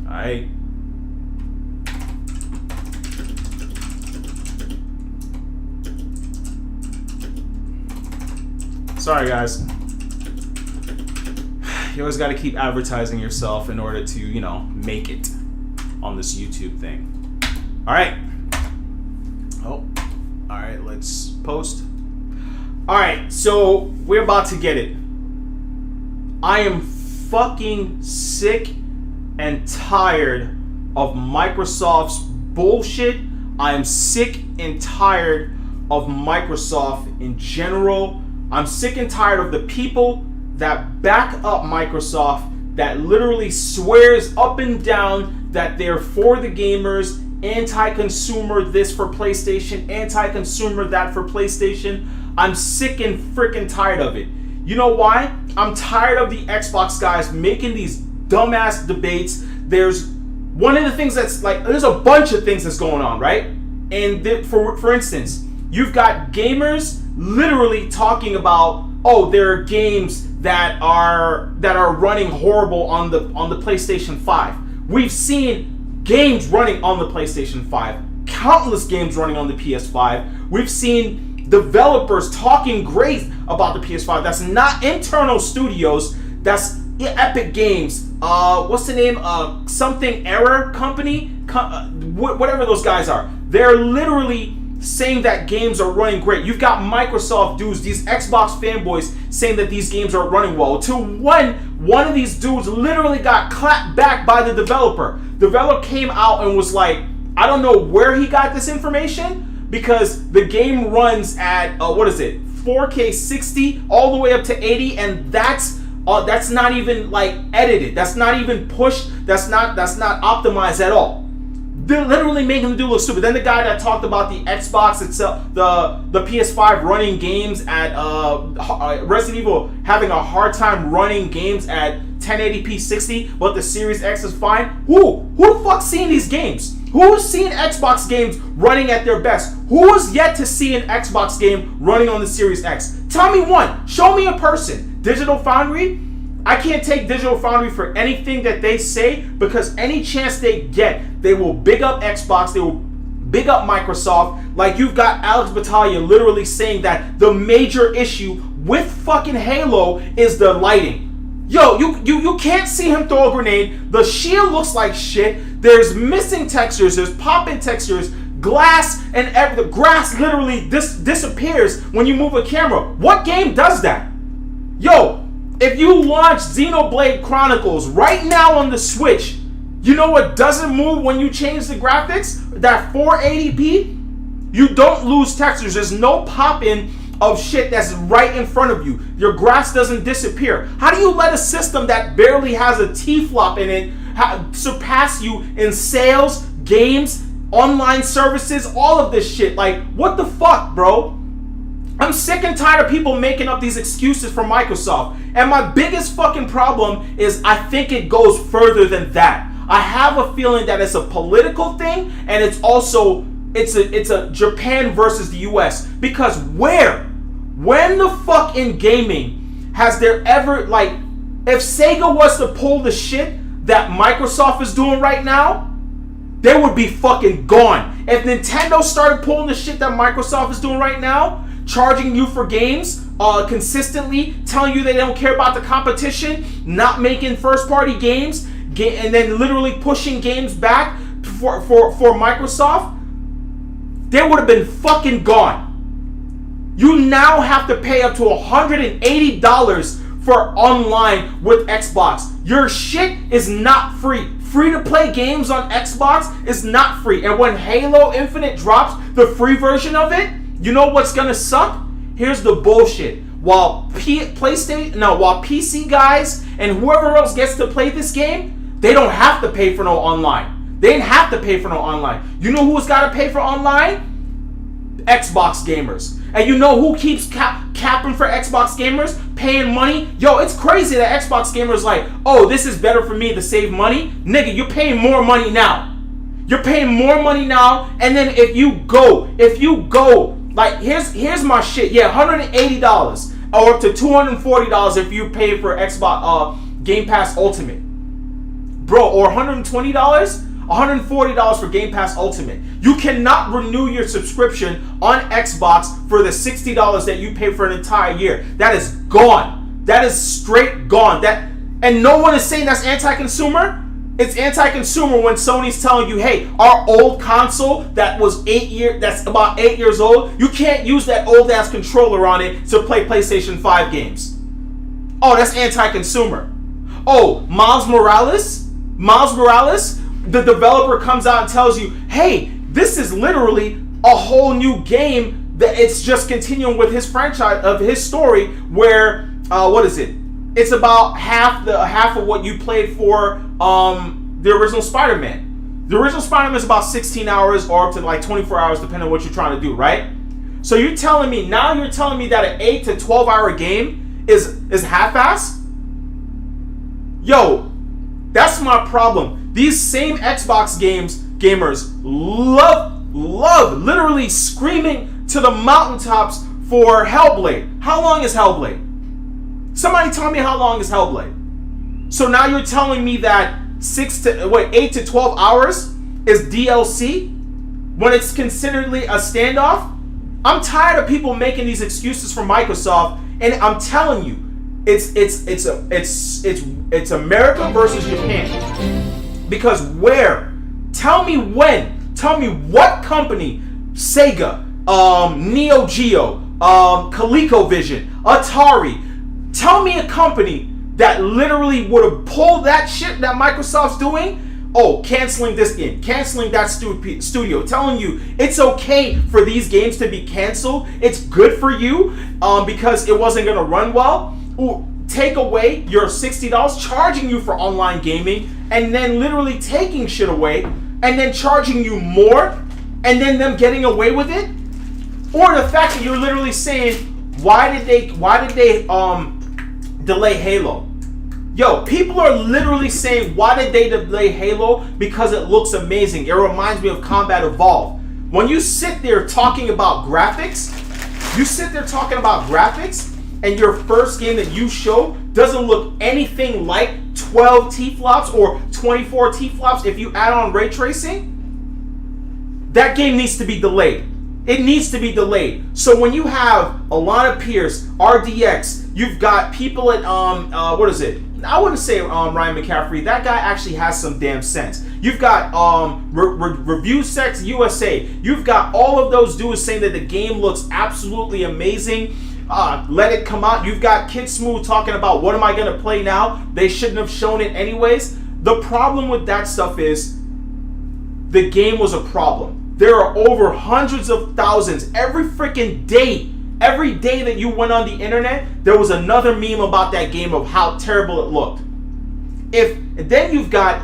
Alright. Sorry, guys. You always got to keep advertising yourself in order to, you know, make it on this YouTube thing. Alright. Oh. Alright, let's post. Alright, so we're about to get it. I am fucking sick and tired of Microsoft's bullshit. I am sick and tired of Microsoft in general. I'm sick and tired of the people that back up Microsoft, that literally swears up and down that they're for the gamers, anti-consumer this for PlayStation, anti-consumer that for PlayStation. I'm sick and freaking tired of it. You know why? I'm tired of the Xbox guys making these dumbass debates. There's one of the things that's like, there's a bunch of things that's going on, right? And for instance, you've got gamers literally talking about, oh, there are games that are running horrible on the PlayStation 5. We've seen games running on the PlayStation 5, countless games running on the PS5. We've seen developers talking great about the PS5. That's not internal studios. That's Epic Games. What's the name? Something Error Company? Whatever those guys are. They're literally saying that games are running great. You've got Microsoft dudes, these Xbox fanboys, saying that these games are running well. Till one of these dudes literally got clapped back by the developer. The developer came out and was like, I don't know where he got this information, because the game runs at, 4K 60 all the way up to 80, and that's not even like edited. That's not even pushed. That's not optimized at all. They're literally making them do look stupid. Then the guy that talked about the Xbox itself, the PS5 running games at Resident Evil having a hard time running games at 1080p 60, but the Series X is fine. Who the fuck's seen these games? Who's seen Xbox games running at their best? Who has yet to see an Xbox game running on the Series X? Tell me one. Show me a person. Digital Foundry? I can't take Digital Foundry for anything that they say, because any chance they get, they will big up Xbox, they will big up Microsoft. Like, you've got Alex Battaglia literally saying that the major issue with fucking Halo is the lighting. Yo, you can't see him throw a grenade. The shield looks like shit. There's missing textures, there's pop-in textures, glass, and the grass literally disappears when you move a camera. What game does that? Yo, if you launch Xenoblade Chronicles right now on the Switch, you know what doesn't move when you change the graphics? That 480p? You don't lose textures. There's no pop-in of shit that's right in front of you. Your grass doesn't disappear. How do you let a system that barely has a T-flop in it surpass you in sales, games, online services, all of this shit? Like, what the fuck, bro? I'm sick and tired of people making up these excuses for Microsoft. And my biggest fucking problem is I think it goes further than that. I have a feeling that it's a political thing, and it's also it's a Japan versus the US. Because when the fuck in gaming has there ever, like, if Sega was to pull the shit that Microsoft is doing right now, they would be fucking gone. If Nintendo started pulling the shit that Microsoft is doing right now, charging you for games consistently, telling you they don't care about the competition, not making first-party games, and then literally pushing games back for Microsoft, they would have been fucking gone. You now have to pay up to $180 for online with Xbox. Your shit is not free. Free-to-play games on Xbox is not free. And when Halo Infinite drops the free version of it, you know what's gonna suck? Here's the bullshit. While PC guys and whoever else gets to play this game, they don't have to pay for no online. They didn't have to pay for no online. You know who's got to pay for online? Xbox gamers. And you know who keeps capping for Xbox gamers? Paying money? Yo, it's crazy that Xbox gamers like, oh, this is better for me to save money. Nigga, you're paying more money now. You're paying more money now. And then if you go, like, here's my shit. Yeah, $180 or up to $240 if you pay for Xbox Game Pass Ultimate. Bro, or $120? $140 for Game Pass Ultimate. You cannot renew your subscription on Xbox for the $60 that you pay for an entire year. That is gone. That is straight gone. And no one is saying that's anti-consumer. It's anti-consumer when Sony's telling you, hey, our old console that's about 8 years old, you can't use that old ass controller on it to play PlayStation 5 games. Oh, that's anti-consumer. Oh, Miles Morales, the developer comes out and tells you, hey, this is literally a whole new game that it's just continuing with his franchise of his story where, what is it? It's about half of what you played for the original Spider-Man. The original Spider-Man is about 16 hours or up to like 24 hours depending on what you're trying to do, right? So you're telling me that an 8 to 12 hour game is half-assed? Yo, that's my problem. These same Xbox gamers love literally screaming to the mountaintops for Hellblade. How long is Hellblade? Somebody tell me how long is Hellblade. So now you're telling me that 8 to 12 hours is DLC when it's consideredly a standoff? I'm tired of people making these excuses for Microsoft, and I'm telling you, it's America versus Japan. Because where? Tell me when. Tell me what company, Sega, Neo Geo, ColecoVision, Atari. Tell me a company that literally would have pulled that shit that Microsoft's doing. Oh, canceling this game, canceling that studio, telling you it's okay for these games to be canceled. It's good for you because it wasn't going to run well. Ooh, take away your $60, charging you for online gaming, and then literally taking shit away, and then charging you more, and then them getting away with it. Or the fact that you're literally saying, why did they delay Halo? Yo, people are literally saying, why did they delay Halo? Because it looks amazing. It reminds me of Combat Evolved. When you sit there talking about graphics, and your first game that you show doesn't look anything like 12 T-flops or 24 T-flops if you add on ray tracing, that game needs to be delayed. It needs to be delayed. So when you have Alana Pierce, RDX, you've got people at, what is it? I wouldn't say Ryan McCaffrey. That guy actually has some damn sense. You've got Review Sex USA. You've got all of those dudes saying that the game looks absolutely amazing. Let it come out. You've got Kid Smooth talking about what am I going to play now? They shouldn't have shown it anyways. The problem with that stuff is the game was a problem. There are over hundreds of thousands every freaking day. Every day that you went on the internet, there was another meme about that game of how terrible it looked. And then you've got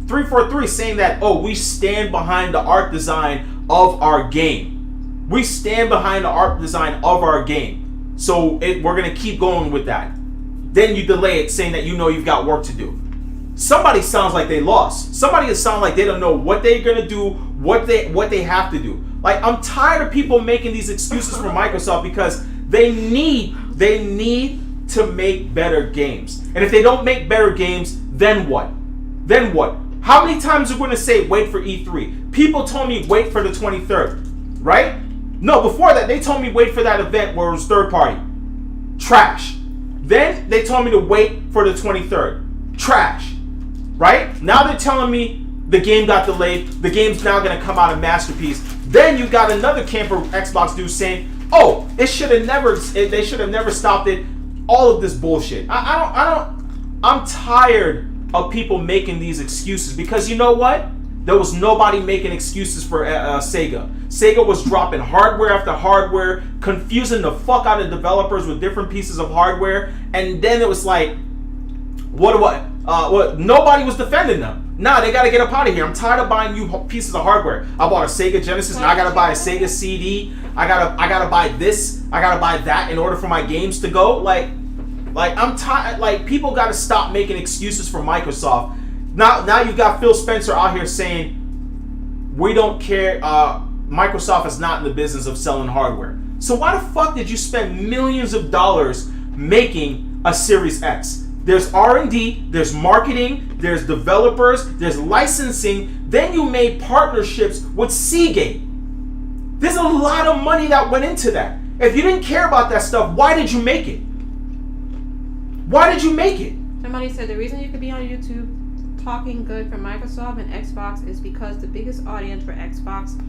343 saying that, oh, we stand behind the art design of our game. We stand behind the art design of our game. So we're going to keep going with that. Then you delay it saying that you know you've got work to do. Somebody sounds like they lost. Somebody sounds like they don't know what they're going to do, what they have to do. Like, I'm tired of people making these excuses for Microsoft because they need to make better games. And if they don't make better games, then what? Then what? How many times are we going to say wait for E3? People told me wait for the 23rd, right? No, before that, they told me wait for that event where it was third party. Trash. Then they told me to wait for the 23rd. Trash. Right? Now they're telling me the game got delayed. The game's now going to come out a masterpiece. Then you got another camper Xbox dude saying, oh, they should have never stopped it. All of this bullshit. I'm tired of people making these excuses because you know what? There was nobody making excuses for Sega. Sega was dropping hardware after hardware, confusing the fuck out of developers with different pieces of hardware, and then it was like, what? Nobody was defending them. Nah, they gotta get up out of here. I'm tired of buying new pieces of hardware. I bought a Sega Genesis, now I gotta buy a Sega CD. I gotta buy this. I gotta buy that in order for my games to go. Like I'm tired. Like people gotta stop making excuses for Microsoft. Now you've got Phil Spencer out here saying we don't care. Microsoft is not in the business of selling hardware. So why the fuck did you spend millions of dollars making a Series X? There's R&D, there's marketing, there's developers, there's licensing. Then you made partnerships with Seagate. There's a lot of money that went into that. If you didn't care about that stuff, why did you make it? Why did you make it? Somebody said the reason you could be on YouTube talking good for Microsoft and Xbox is because the biggest audience for Xbox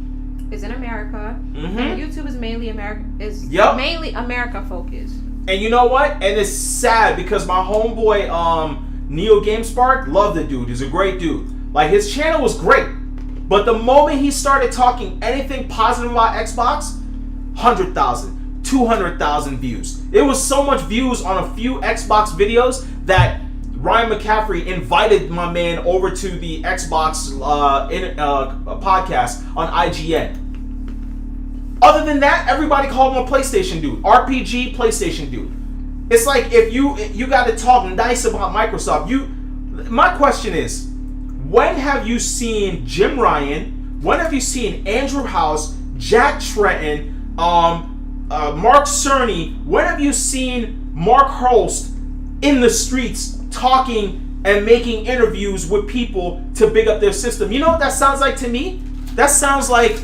is in America, and YouTube is mainly mainly America focused. And you know what? And it's sad because my homeboy Neo GameSpark, love the dude. He's a great dude. Like his channel was great, but the moment he started talking anything positive about Xbox, 100,000, 200,000 views. It was so much views on a few Xbox videos that Ryan McCaffrey invited my man over to the Xbox podcast on IGN. Other than that, everybody called him a PlayStation dude. RPG, PlayStation dude. It's like if you got to talk nice about Microsoft. My question is, when have you seen Jim Ryan? When have you seen Andrew House, Jack Tretton, Mark Cerny? When have you seen Mark Holst in the streets talking and making interviews with people to big up their system? You know what that sounds like to me? That sounds like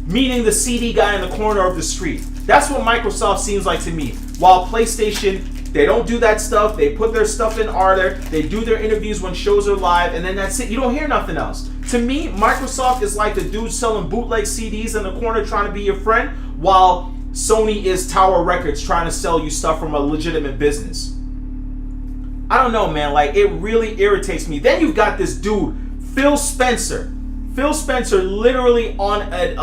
meeting the CD guy in the corner of the street. That's what Microsoft seems like to me. While PlayStation, they don't do that stuff. They put their stuff in order. They do their interviews when shows are live, and then that's it. You don't hear nothing else. To me, Microsoft is like the dude selling bootleg CDs in the corner trying to be your friend, while Sony is Tower Records trying to sell you stuff from a legitimate business. I don't know, man. Like, it really irritates me. Then you've got this dude, Phil Spencer. Phil Spencer literally on an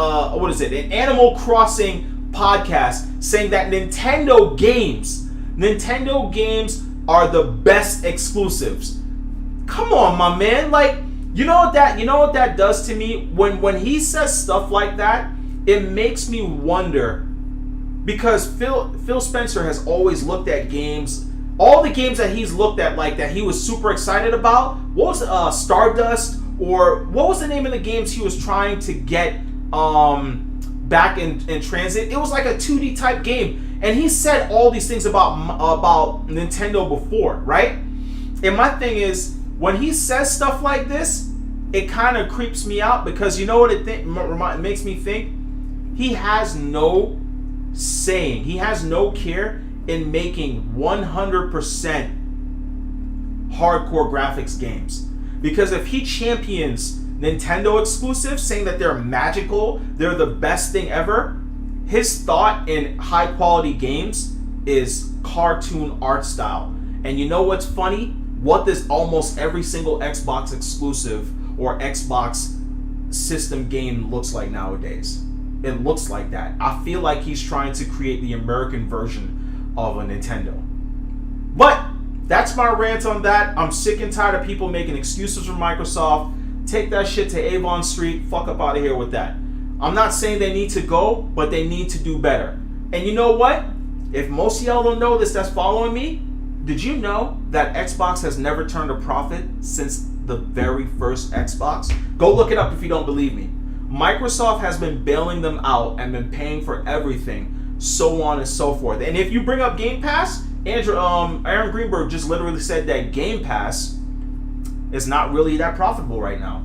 Animal Crossing podcast saying that Nintendo games are the best exclusives. Come on, my man. Like, you know what that does to me? When he says stuff like that, it makes me wonder, because Phil Spencer has always looked at games. All the games that he's looked at, like that he was super excited about, what was Stardust, or what was the name of the games he was trying to get back in transit? It was like a 2D type game, and he said all these things about Nintendo before, right? And my thing is, when he says stuff like this, it kind of creeps me out, because you know what it makes me think? He has no saying, he has no care in making 100% hardcore graphics games. Because if he champions Nintendo exclusives, saying that they're magical, they're the best thing ever, his thought in high quality games is cartoon art style. And you know what's funny? What does almost every single Xbox exclusive or Xbox system game looks like nowadays? It looks like that. I feel like he's trying to create the American version of a Nintendo. But that's my rant on that. I'm sick and tired of people making excuses for Microsoft. Take that shit to Avon Street. Fuck up out of here with that. I'm not saying they need to go, but they need to do better. And you know what? If most of y'all don't know this that's following me, did you know that Xbox has never turned a profit since the very first Xbox? Go look it up if you don't believe me. Microsoft has been bailing them out and been paying for everything, so on and so forth. And if you bring up Game Pass, Aaron Greenberg just literally said that Game Pass is not really that profitable right now.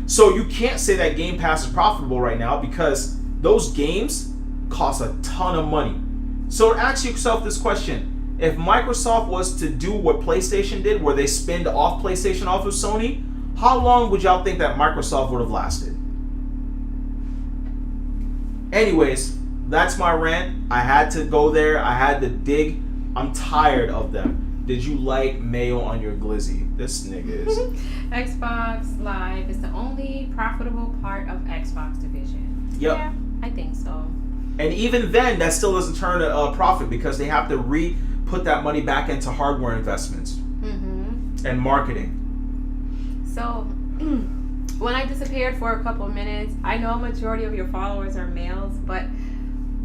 So you can't say that Game Pass is profitable right now, because those games cost a ton of money. So ask yourself this question. If Microsoft was to do what PlayStation did, where they spinned off PlayStation off of Sony, how long would y'all think that Microsoft would have lasted? Anyways, that's my rant. I had to go there. I had to dig. I'm tired of them. Did you like mayo on your glizzy? This nigga is. Xbox Live is the only profitable part of Xbox division. Yep. Yeah, I think so. And even then, that still doesn't turn a profit because they have to put that money back into hardware investments and marketing. So, when I disappeared for a couple of minutes, I know a majority of your followers are males, but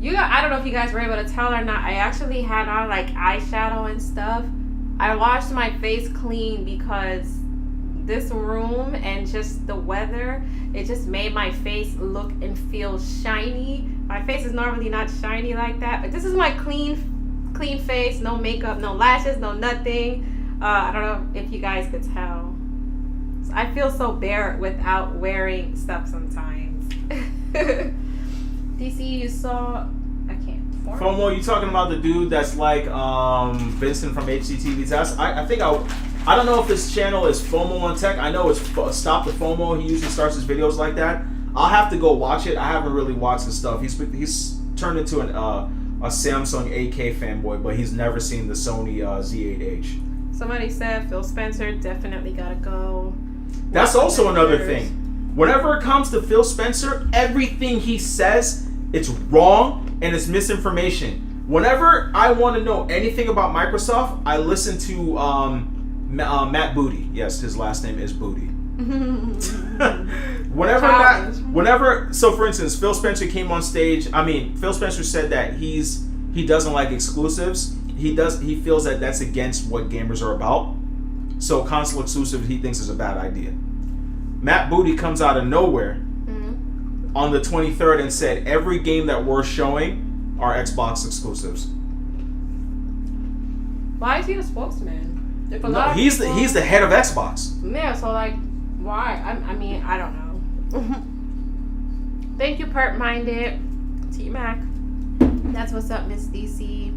I don't know if you guys were able to tell or not. I actually had on like eyeshadow and stuff. I washed my face clean because this room and just the weather, it just made my face look and feel shiny. My face is normally not shiny like that, but this is my clean face, no makeup, no lashes, no nothing. I don't know if you guys could tell. So I feel so bare without wearing stuff sometimes. DC, you saw, I can't. FOMO, you talking about the dude that's like Vincent from HCTV Test? I think I don't know if this channel is FOMO on Tech. I know it's Stop the FOMO. He usually starts his videos like that. I'll have to go watch it. I haven't really watched his stuff. He's turned into a Samsung AK fanboy, but he's never seen the Sony Z8H. Somebody said Phil Spencer definitely gotta go. That's also another thing. Whenever it comes to Phil Spencer, everything he says, it's wrong and it's misinformation. Whenever I want to know anything about Microsoft, I listen to Matt Booty. Yes, his last name is Booty. So for instance, Phil Spencer came on stage. Phil Spencer said that he doesn't like exclusives. He feels that that's against what gamers are about. So console exclusive he thinks is a bad idea. Matt Booty comes out of nowhere on the 23rd and said every game that we're showing are Xbox exclusives. Why is he the spokesman? He's the head of Xbox. Yeah, so like, why? I don't know. Thank you, Perp Minded. T-Mac. That's what's up, Miss DC.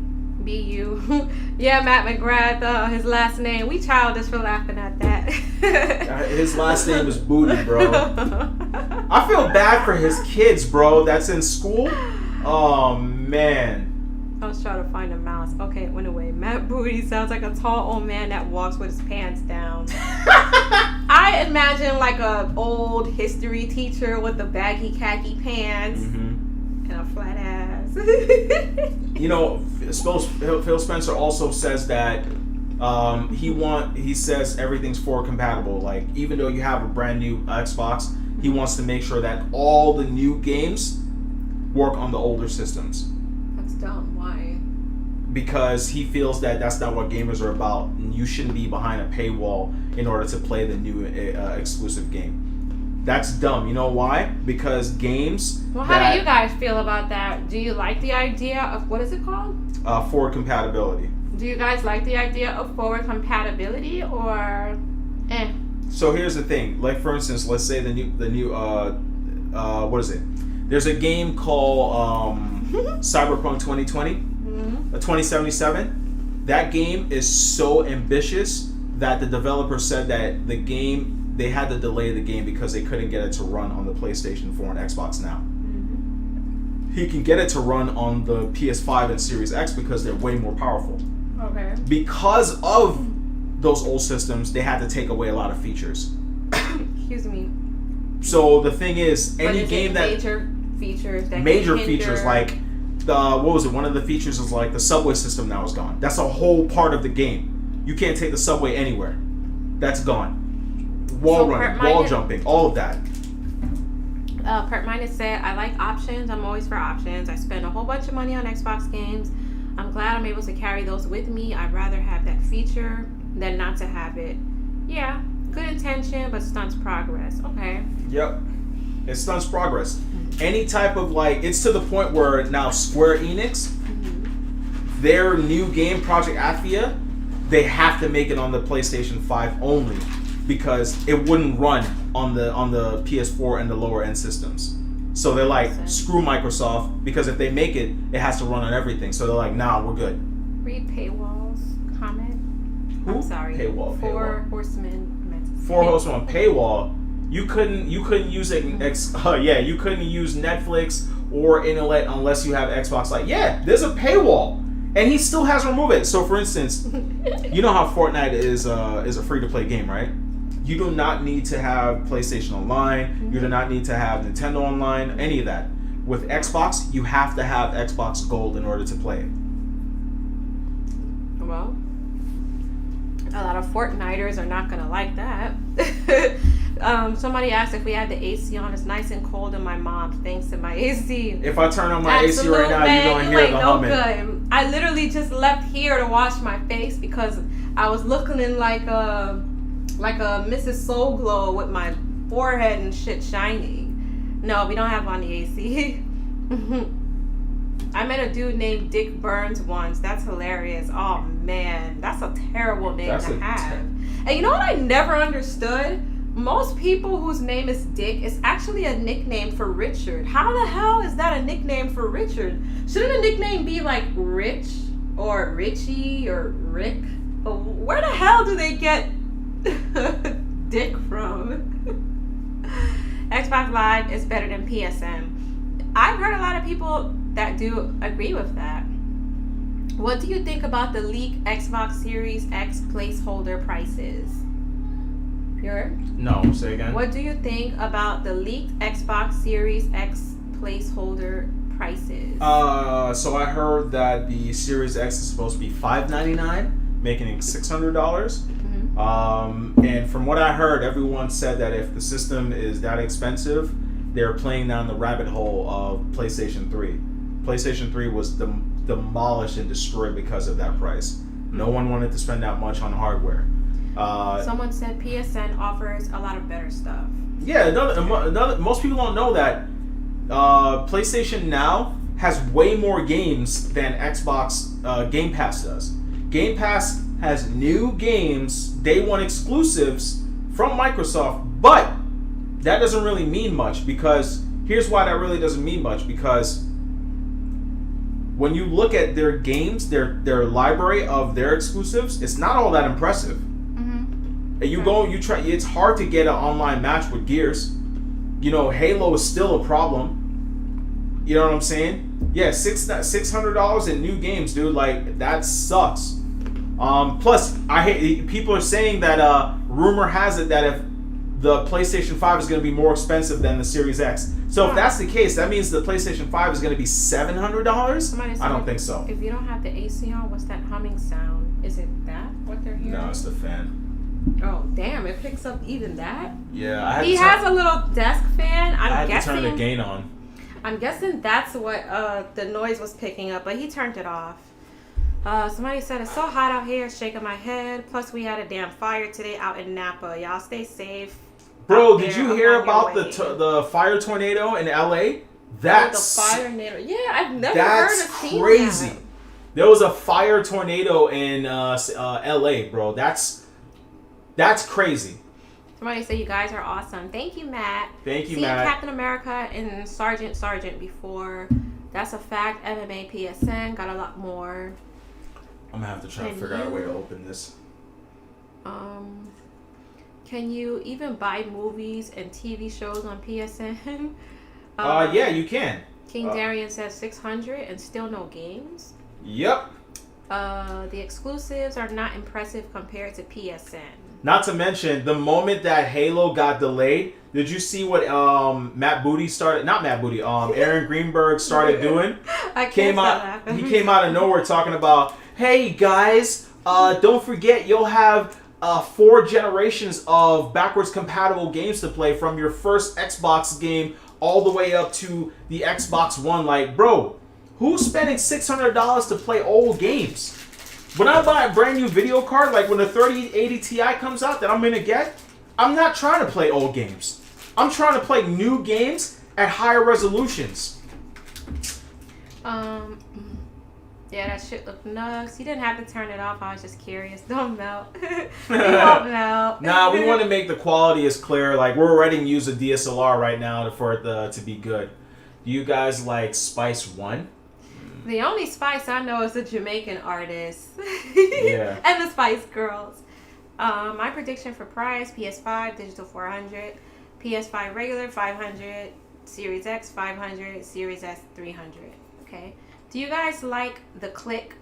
BU. Yeah, Matt McGrath, his last name. We childish for laughing at that. His last name is Booty, bro. I feel bad for his kids, bro, that's in school. Oh, man. I was trying to find a mouse. Okay, it went away. Matt Booty sounds like a tall old man that walks with his pants down. I imagine like a old history teacher with the baggy khaki pants and a flat ass. You know, Phil Spencer also says that he says everything's forward compatible. Like, even though you have a brand new Xbox, he wants to make sure that all the new games work on the older systems. That's dumb. Why? Because he feels that that's not what gamers are about, and you shouldn't be behind a paywall in order to play the new exclusive game. That's dumb. You know why? Because games... Well, how do you guys feel about that? Do you like the idea of... What is it called? Forward compatibility. Do you guys like the idea of forward compatibility or... So here's the thing. Like, for instance, let's say the new what is it? There's a game called Cyberpunk 2020, 2077. That game is so ambitious that the developer said that they had to delay the game because they couldn't get it to run on the PlayStation 4 and Xbox now. He can get it to run on the PS5 and Series X because they're way more powerful. Okay. Because of those old systems, they had to take away a lot of features. Excuse me. So the thing is, major features that major features like one of the features is like the subway system now is gone. That's a whole part of the game. You can't take the subway anywhere. That's gone. Wall running, wall jumping, all of that. Perp Minded said, I like options. I'm always for options. I spend a whole bunch of money on Xbox games. I'm glad I'm able to carry those with me. I'd rather have that feature than not to have it. Yeah, good intention, but stunts progress. Okay. Yep. It stunts progress. Any type of it's to the point where now Square Enix, their new game, Project Athia, they have to make it on the PlayStation 5 only because it wouldn't run on the PS4 and the lower end systems. So they're like, screw Microsoft, because if they make it, it has to run on everything. So they're like, nah, we're good. Read Paywall's comment. Who? I'm sorry. Paywall. Four Horsemen. Four Horsemen on Paywall. You couldn't use it. You couldn't use Netflix or internet unless you have Xbox. There's a paywall, And he still hasn't removed it. So, for instance, you know how Fortnite is a free-to-play game, right? You do not need to have PlayStation Online. Mm-hmm. You do not need to have Nintendo Online, any of that. With Xbox, you have to have Xbox Gold in order to play it. Well, a lot of Fortniters are not going to like that. Somebody asked if we had the AC on. It's nice and cold in my mom's thanks to my AC. If I turn on my AC right now, you're going to hear the humming. Good. I literally just left here to wash my face because I was looking in like a Mrs. Soul Glow with my forehead and shit shining. No, we don't have on the AC. I met a dude named Dick Burns once. That's hilarious. Oh man, that's a terrible name to have. And you know what I never understood? Most people whose name is Dick is actually a nickname for Richard. How the hell is that a nickname for Richard? Shouldn't a nickname be like Rich or Richie or Rick? Where the hell do they get Dick from? Xbox Live is better than PSN. I've heard a lot of people that do agree with that. What do you think about the leaked Xbox Series X placeholder prices? Pure? No, say again. What do you think about the leaked Xbox Series X placeholder prices? So I heard that the Series X is supposed to be $599, making it $600. Mm-hmm. And from what I heard, everyone said that if the system is that expensive, they're playing down the rabbit hole of PlayStation 3. PlayStation 3 was demolished and destroyed because of that price. No one wanted to spend that much on hardware. Someone said PSN offers a lot of better stuff. Yeah, most people don't know that PlayStation Now has way more games than Xbox Game Pass does. Game Pass has new games, day one exclusives from Microsoft, but that doesn't really mean much because here's why that really doesn't mean much, because when you look at their games, their library of their exclusives, it's not all that impressive. Mm-hmm. And you try. It's hard to get an online match with Gears. You know, Halo is still a problem. You know what I'm saying? Yeah, $600 in new games, dude. Like that sucks. Plus, I hate people are saying that rumor has it that if the PlayStation 5 is going to be more expensive than the Series X. So if that's the case, that means the PlayStation 5 is going to be $700? I don't think so. If you don't have the AC on, what's that humming sound? Is it that what they're hearing? No, it's the fan. Oh, damn. It picks up even that? Yeah. He has a little desk fan. I had to turn the gain on. I'm guessing that's what the noise was picking up, but he turned it off. Somebody said, it's so hot out here, shaking my head. Plus, we had a damn fire today out in Napa. Y'all stay safe. Bro, did you hear about the fire tornado in LA? That's the fire tornado. Yeah, I've never heard of seeing crazy. That. There was a fire tornado in LA, bro. That's crazy. Somebody said you guys are awesome. Thank you, Matt. Thank you, Seeing Matt. Captain America and Sergeant before. That's a fact. MMA PSN got a lot more. I'm gonna have to try to figure out a way to open this. Can you even buy movies and TV shows on PSN? Yeah, you can. King Darian says 600 and still no games. Yep. The exclusives are not impressive compared to PSN. Not to mention, the moment that Halo got delayed, did you see what Aaron Greenberg started doing? He came out of nowhere talking about, hey guys, don't forget you'll have 4 generations of backwards compatible games to play from your first Xbox game all the way up to the Xbox One. Like, bro, who's spending $600 to play old games? When I buy a brand new video card, like when the 3080 Ti comes out that I'm going to get, I'm not trying to play old games. I'm trying to play new games at higher resolutions. Yeah, that shit looked nuts. You didn't have to turn it off. I was just curious. Don't melt. It won't melt. Nah, we want to make the quality as clear. Like, we're already using a DSLR right now for it to be good. Do you guys like Spice One? The only Spice I know is the Jamaican artist. Yeah. And the Spice Girls. My prediction for price, PS5, digital 400, PS5 regular 500, Series X 500, Series S 300. Okay. Do you guys like the click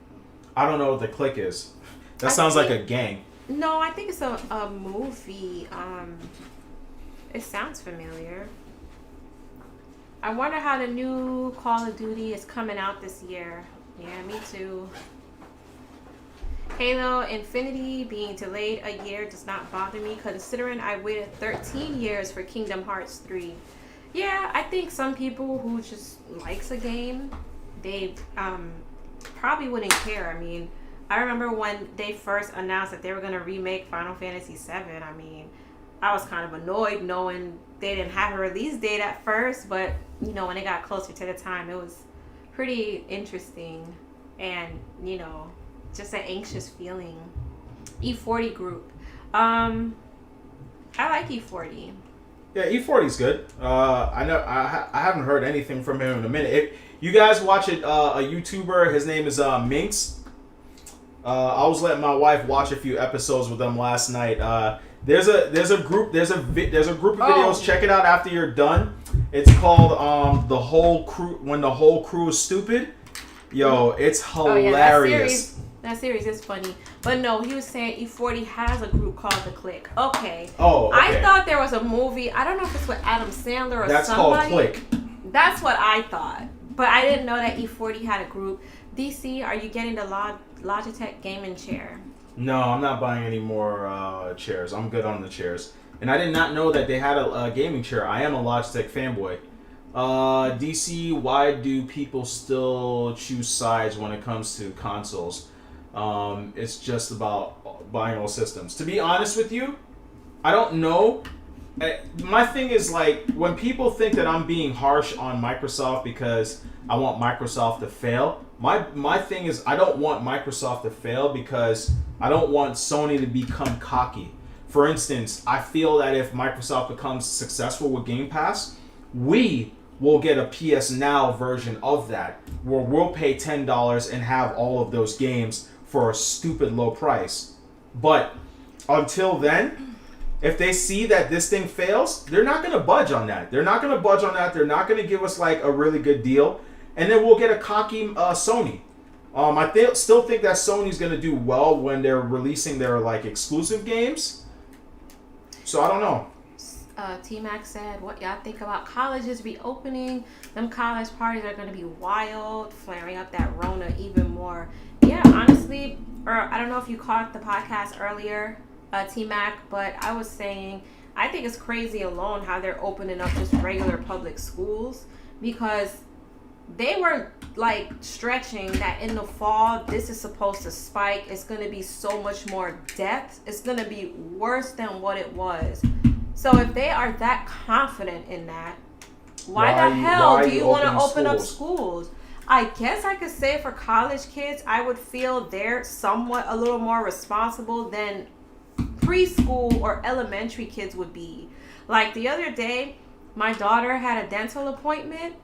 I don't know what the Click is. That sounds like a gang. No, I think it's a movie. It sounds familiar. I wonder how the new Call of Duty is coming out this year. Yeah, me too. Halo Infinity being delayed a year does not bother me, considering I waited 13 years for Kingdom Hearts 3. Yeah, I think some people who just likes a game, they probably wouldn't care. I mean, I remember when they first announced that they were going to remake Final Fantasy VII. I mean, I was kind of annoyed knowing they didn't have a release date at first, but you know, when it got closer to the time, it was pretty interesting and, you know, just an anxious feeling. E40 group. I like E40. Yeah, E40's good. I know I haven't heard anything from him in a minute. If you guys watch it, a YouTuber, his name is Minx. I was letting my wife watch a few episodes with them last night. There's a group of videos. Check it out after you're done. It's called The Whole Crew, When the Whole Crew is Stupid. Yo, it's hilarious. That series is funny. But no, he was saying E40 has a group called The Click. Okay. Oh, okay. I thought there was a movie. I don't know if it's with Adam Sandler or That's somebody. That's called Click. That's what I thought. But I didn't know that E40 had a group. DC, are you getting the Logitech gaming chair? No, I'm not buying any more chairs. I'm good on the chairs. And I did not know that they had a gaming chair. I am a Logitech fanboy. DC, why do people still choose sides when it comes to consoles? It's just about buying all systems. To be honest with you, I don't know. My thing is, like, when people think that I'm being harsh on Microsoft because I want Microsoft to fail, my thing is I don't want Microsoft to fail because I don't want Sony to become cocky. For instance, I feel that if Microsoft becomes successful with Game Pass, we will get a PS Now version of that where we'll pay $10 and have all of those games for a stupid low price. But until then, if they see that this thing fails, they're not going to budge on that. They're not going to budge on that. They're not going to give us like a really good deal. And then we'll get a cocky Sony. I still think that Sony's going to do well when they're releasing their like exclusive games. So I don't know. T-Mac said, what y'all think about colleges reopening? Them college parties are going to be wild, flaring up that Rona even more. Yeah, honestly, or I don't know if you caught the podcast earlier, T-Mac, but I was saying, I think it's crazy alone how they're opening up just regular public schools, because they were like stretching that in the fall, this is supposed to spike. It's going to be so much more deaths. It's going to be worse than what it was. So if they are that confident in that, why the hell do you want to open up schools? I guess I could say for college kids, I would feel they're somewhat a little more responsible than preschool or elementary kids would be. Like the other day, my daughter had a dental appointment,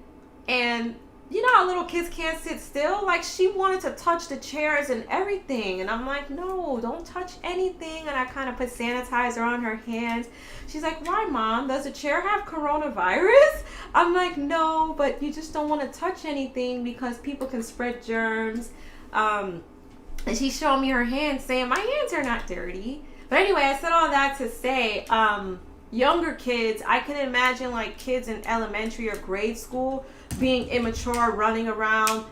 and you know how little kids can't sit still? Like, she wanted to touch the chairs and everything. And I'm like, no, don't touch anything. And I kind of put sanitizer on her hands. She's like, why, Mom? Does the chair have coronavirus? I'm like, no, but you just don't want to touch anything because people can spread germs. And she showed me her hands saying, my hands are not dirty. But anyway, I said all that to say, younger kids, I can imagine like kids in elementary or grade school being immature, running around,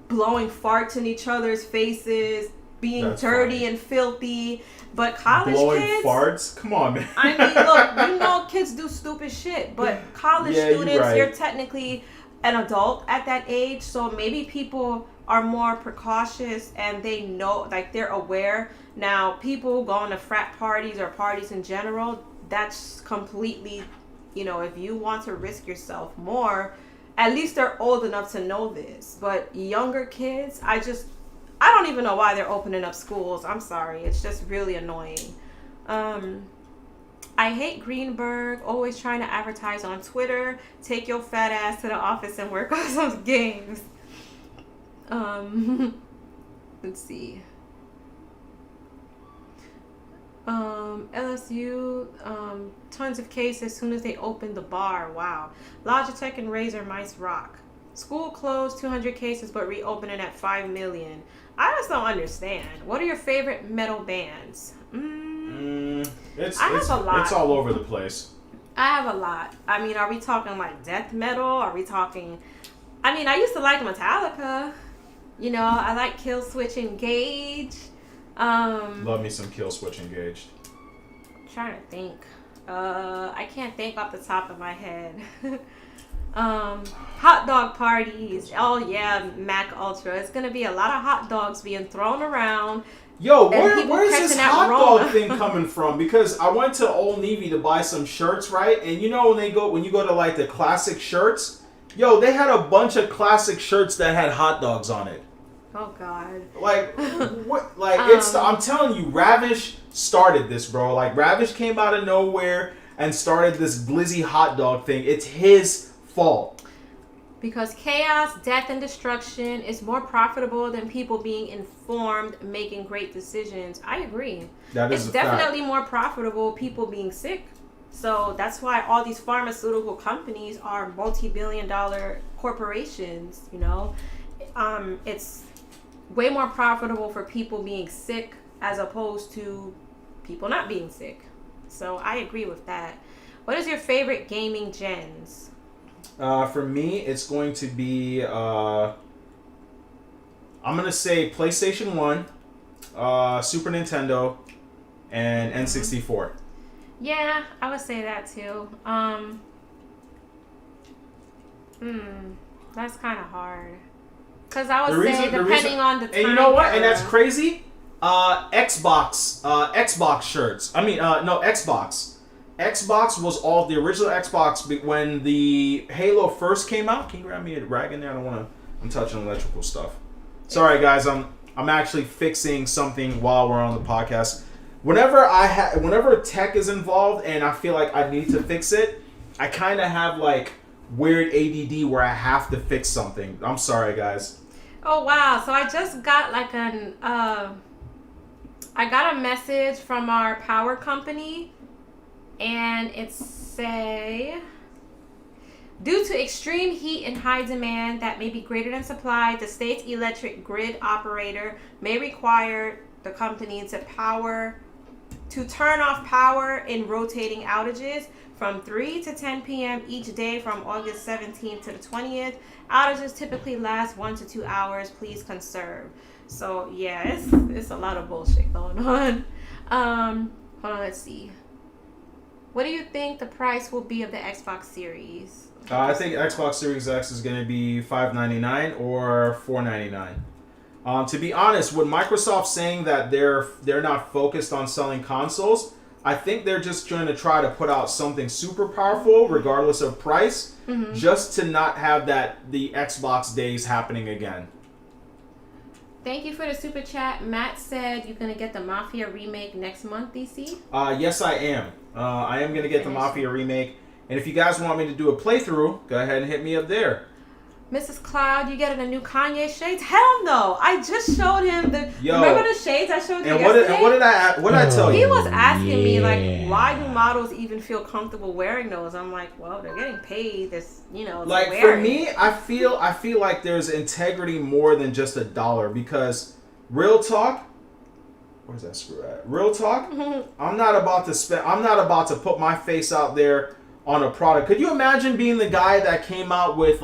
blowing farts in each other's faces, being That's dirty funny. And filthy. But college blowing kids... farts? Come on, man. I mean, look, you know kids do stupid shit, but college students, you're technically an adult at that age, so maybe people are more precautious and they know, like, they're aware. Now, people going to frat parties or parties in general, that's completely, you know, if you want to risk yourself more, at least they're old enough to know this. But younger kids, I don't even know why they're opening up schools. I'm sorry. It's just really annoying. I hate Greenberg, always trying to advertise on Twitter. Take your fat ass to the office and work on some games. Let's see. LSU, tons of cases as soon as they opened the bar. Wow. Logitech and Razer mice rock. School closed, 200 cases, but reopening at 5 million. I just don't understand. What are your favorite metal bands? It's I have a lot. It's all over the place. I have a lot. I mean, are we talking like death metal? Are we talking... I mean, I used to like Metallica. You know, I like Killswitch Engage. Love me some Killswitch Engaged. I'm trying to think. I can't think off the top of my head. Hot dog parties. Oh yeah, Mac Ultra. It's gonna be a lot of hot dogs being thrown around. Yo, where's this hot dog thing coming from? Because I went to Old Navy to buy some shirts, right? And you know when you go to like the classic shirts, yo, they had a bunch of classic shirts that had hot dogs on it. Oh God. Like what? Like I'm telling you, Ravish started this, bro. Like Ravish came out of nowhere and started this glizzy hot dog thing. It's his fault. Because chaos, death, and destruction is more profitable than people being informed, making great decisions. I agree. It's definitely more profitable people being sick. So that's why all these pharmaceutical companies are multi-billion-dollar corporations. You know, it's way more profitable for people being sick as opposed to people not being sick. So I agree with that. What is your favorite gaming gens? For me, it's going to be, I'm going to say PlayStation 1, Super Nintendo, and N64. Yeah, I would say that too. That's kind of hard. Because I would say depending on the time. And you know what? And that's crazy. Xbox shirts. I mean, no, Xbox. Xbox was all the original Xbox when the Halo first came out. Can you grab me a rag in there? I don't want to. I'm touching electrical stuff. Sorry, guys. I'm actually fixing something while we're on the podcast. Whenever tech is involved and I feel like I need to fix it, I kind of have like weird ADD where I have to fix something. I'm sorry, guys. Oh wow! So I just got like I got a message from our power company. And it say, due to extreme heat and high demand that may be greater than supply, the state's electric grid operator may require the company to turn off power in rotating outages from 3 to 10 p.m. each day from August 17th to the 20th. Outages typically last 1 to 2 hours. Please conserve. So yeah, it's a lot of bullshit going on. Hold on, let's see. What do you think the price will be of the Xbox Series? I think Xbox Series X is going to be $599 or $499. To be honest, with Microsoft saying that they're not focused on selling consoles, I think they're just going to try to put out something super powerful, regardless of price, just to not have the Xbox days happening again. Thank you for the super chat. Matt said you're going to get the Mafia remake next month, DC? Yes, I am. I am going to get the Mafia remake. And if you guys want me to do a playthrough, go ahead and hit me up there. Mrs. Cloud, you getting a new Kanye shades? Hell no! I just showed him the. Remember the shades I showed you yesterday? And what did I tell you? He was asking me like, why do models even feel comfortable wearing those? I'm like, well, they're getting paid. This, like for me, I feel like there's integrity more than just $1 because real talk. Where's that screw at? Real talk. I'm not about to put my face out there on a product. Could you imagine being the guy that came out with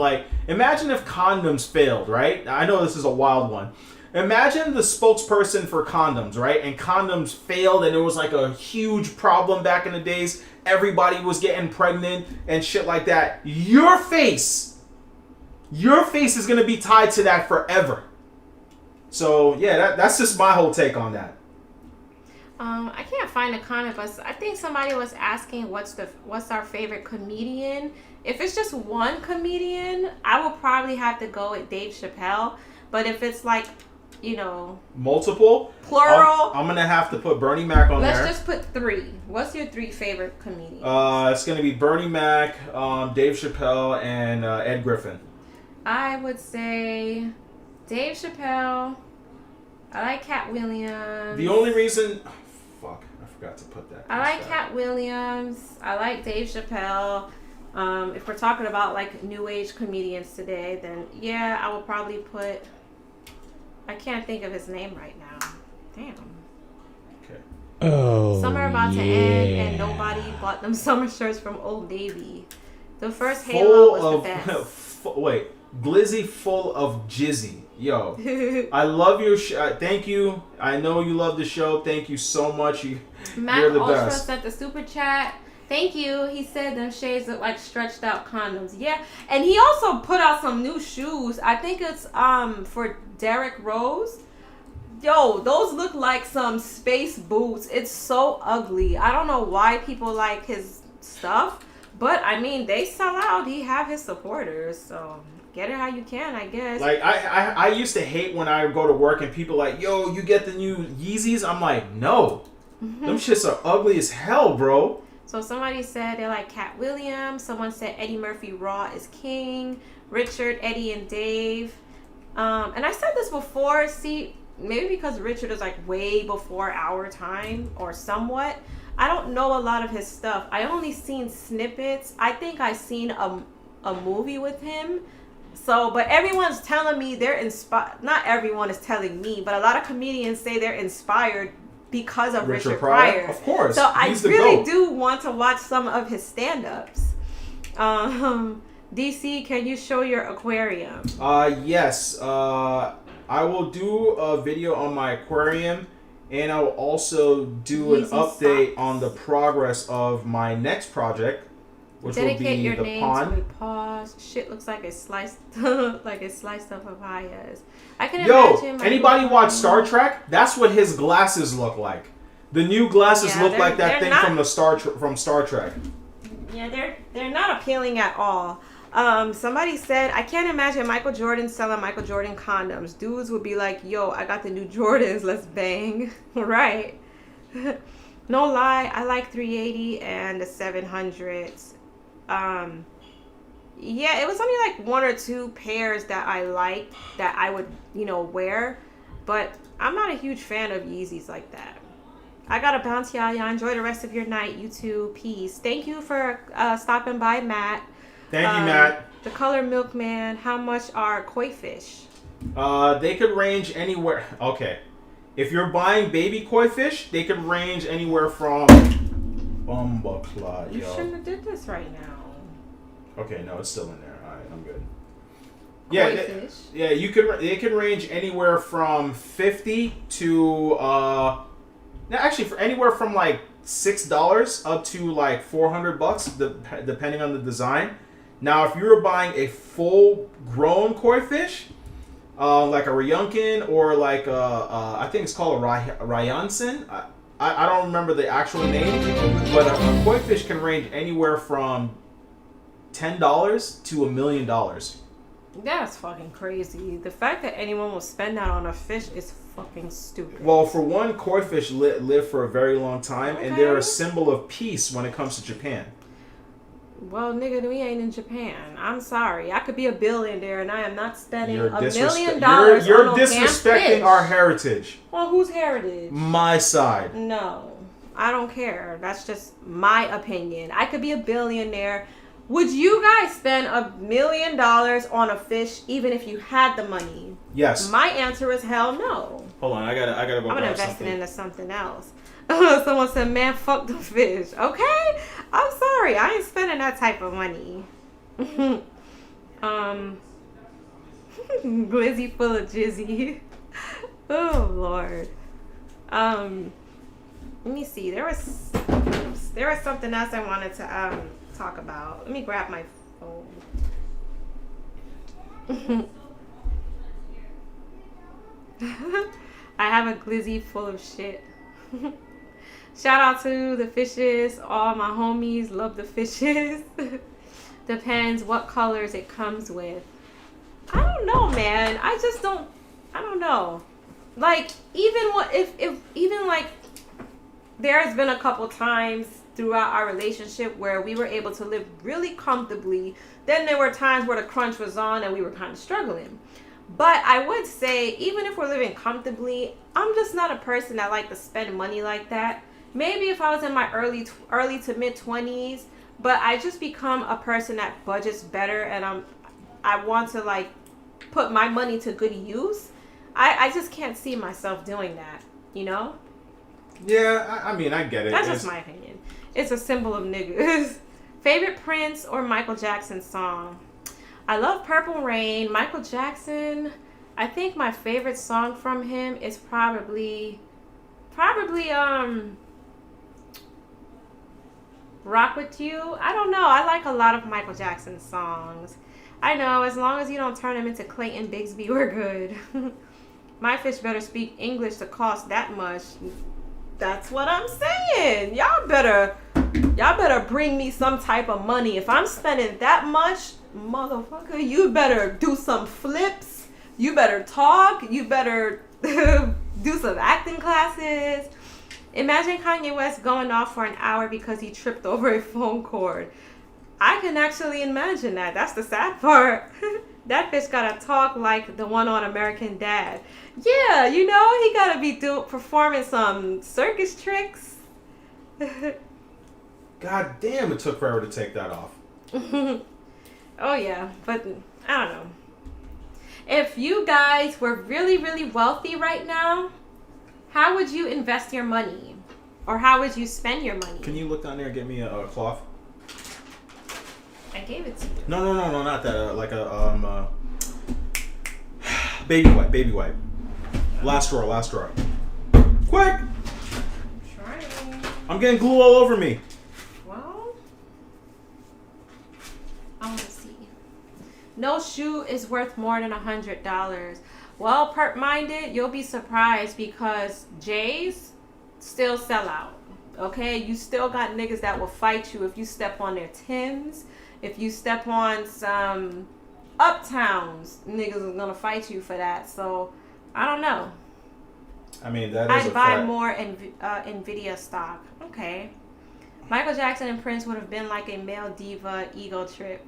imagine if condoms failed, right? I know this is a wild one. Imagine the spokesperson for condoms, right? And condoms failed and it was like a huge problem back in the days. Everybody was getting pregnant and shit like that. Your face is going to be tied to that forever. So, yeah, that's just my whole take on that. I can't find a comment, but I think somebody was asking what's our favorite comedian. If it's just one comedian, I will probably have to go with Dave Chappelle. But if it's like, multiple, plural, I'm gonna have to put Bernie Mac on there. Let's just put 3. What's your 3 favorite comedians? It's gonna be Bernie Mac, Dave Chappelle, and Ed Griffin. I would say Dave Chappelle. I like Cat Williams. The only reason. Fuck, I forgot to put that. I like Cat Williams. I like Dave Chappelle. If we're talking about like new age comedians today, then yeah, I would probably put. I can't think of his name right now. Damn. Okay. Oh, Summer about to end, and nobody bought them summer shirts from Old Navy. The first Halo was the best. Wait, Glizzy full of jizzy. Yo, I love your thank you. I know you love the show. Thank you so much. You're the Ultra best. sent the super chat. Thank you. He said them shades look like stretched out condoms. Yeah, and he also put out some new shoes. I think it's for Derrick Rose. Yo, those look like some space boots. It's so ugly. I don't know why people like his stuff, but I mean they sell out. He have his supporters, so get it how you can, I guess. Like I used to hate when I go to work and people like, yo, you get the new Yeezys. I'm like, no, them shits are ugly as hell, bro. So somebody said they like Cat Williams. Someone said Eddie Murphy Raw is king. Richard, Eddie, and Dave. And I said this before. See, maybe because Richard is like way before our time or somewhat. I don't know a lot of his stuff. I only seen snippets. I think I seen a movie with him. So, but everyone's telling me they're inspired. Not everyone is telling me, but a lot of comedians say they're inspired because of Richard Pryor. Of course. So I really do want to watch some of his stand-ups. DC, can you show your aquarium? Yes. I will do a video on my aquarium, and I will also do an update on the progress of my next project, which will be your the name pond. To pause. Shit looks like it's sliced, like it's sliced up papayas. I can imagine. Anybody watch Star Trek? That's what his glasses look like. The new glasses look like that thing from the Star Trek. Yeah, they're not appealing at all. Somebody said, I can't imagine Michael Jordan selling Michael Jordan condoms. Dudes would be like, yo, I got the new Jordans, let's bang. Right. No lie, I like 380 and the 700s. Yeah, it was only like one or two pairs that I liked that I would, wear. But I'm not a huge fan of Yeezys like that. I gotta bounce, y'all. Enjoy the rest of your night. You too. Peace. Thank you for stopping by, Matt. Thank you, Matt. The Color Milkman. How much are koi fish? They could range anywhere. Okay. If you're buying baby koi fish, they could range anywhere from... You shouldn't have did this right now. Okay, no, it's still in there. All right, I'm good. Koi fish? They can range anywhere from 50 to for anywhere from like $6 up to like $400, depending on the design. Now, if you were buying a full-grown koi fish, like a Ryunkin or like I think it's called a Ryansin. I don't remember the actual name, but a koi fish can range anywhere from $10 to $1 million. That's fucking crazy. The fact that anyone will spend that on a fish is fucking stupid. Well, for one, koi fish live for a very long time, and they're a symbol of peace when it comes to Japan. Well, nigga, we ain't in Japan. I'm sorry. I could be a billionaire, and I am not spending $1 million You're on disrespecting our heritage. Well, whose heritage? My side. No, I don't care. That's just my opinion. I could be a billionaire. Would you guys spend $1 million on a fish, even if you had the money? Yes. My answer is hell no. Hold on, I gotta go. I'm gonna invest it into something else. Someone said, "Man, fuck the fish." Okay, I'm sorry, I ain't spending that type of money. Glizzy full of jizzy. Oh Lord. Let me see. There was something else I wanted to talk about. Let me grab my phone. I have a glizzy full of shit. Shout out to the fishes. All my homies love the fishes. Depends what colors it comes with. I don't know, man. I don't know. Like, even like there's been a couple times throughout our relationship where we were able to live really comfortably. Then there were times where the crunch was on and we were kind of struggling. But I would say, even if we're living comfortably, I'm just not a person that like to spend money like that. Maybe if I was in my early to mid 20s, but I just become a person that budgets better, and I want to like put my money to good use. I just can't see myself doing that, you know? Yeah, I mean, I get it. That's just my opinion. It's a symbol of niggas. Favorite Prince or Michael Jackson song? I love Purple Rain. Michael Jackson, I think my favorite song from him is probably Rock With You. I don't know. I like a lot of Michael Jackson songs. I know, as long as you don't turn him into Clayton Bigsby, we're good. My fish better speak English to cost that much. That's what I'm saying. Y'all better bring me some type of money. If I'm spending that much, motherfucker, you better do some flips. You better talk. You better do some acting classes. Imagine Kanye West going off for an hour because he tripped over a phone cord. I can actually imagine that. That's the sad part. That bitch gotta talk like the one on American Dad. Yeah, you know, he gotta be performing some circus tricks. God damn, it took forever to take that off. Oh yeah, but I don't know. If you guys were really, really wealthy right now, how would you invest your money? Or how would you spend your money? Can you look down there and get me a cloth? I gave it to you. No, not that. Like a baby wipe. Last drawer. Quick! Trying. I'm getting glue all over me. Well, I want to see. No shoe is worth more than $100. Well, perp-minded, you'll be surprised because J's still sell out. Okay, you still got niggas that will fight you if you step on their Timbs. If you step on some Uptowns, niggas are gonna fight you for that. So, I don't know. I mean, that is I'd buy more Nvidia stock. Okay. Michael Jackson and Prince would have been like a male diva ego trip.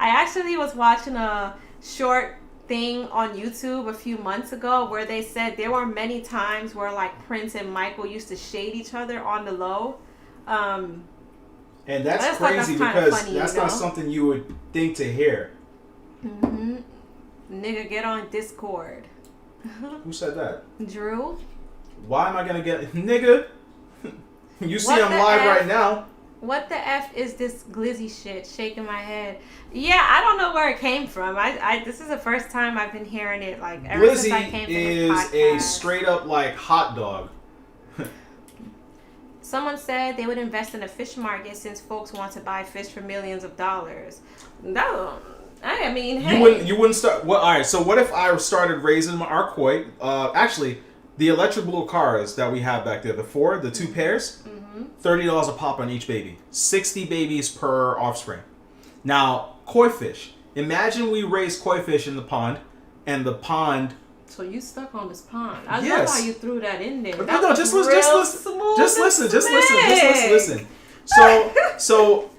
I actually was watching a short thing on YouTube a few months ago where they said there were many times where like Prince and Michael used to shade each other on the low. And that's crazy because funny, that's not something you would think to hear. Mm-hmm. Nigga, get on Discord. Who said that? Drew. Why am I gonna get nigga? You see I'm live right now. What the F is this glizzy shit? Shaking my head. Yeah, I don't know where it came from. I this is the first time I've been hearing it like ever since I came to this podcast. Glizzy is a straight up like hot dog. Someone said they would invest in a fish market since folks want to buy fish for millions of dollars. No, I mean, hey. You wouldn't start. Well, all right. So what if I started raising our koi? Actually, the electric blue cars that we have back there, the two pairs, $30 a pop on each baby, 60 babies per offspring. Now, koi fish. Imagine we raise koi fish in the pond, and the pond. So you stuck on this pond. I love how you threw that in there. That no, just listen. So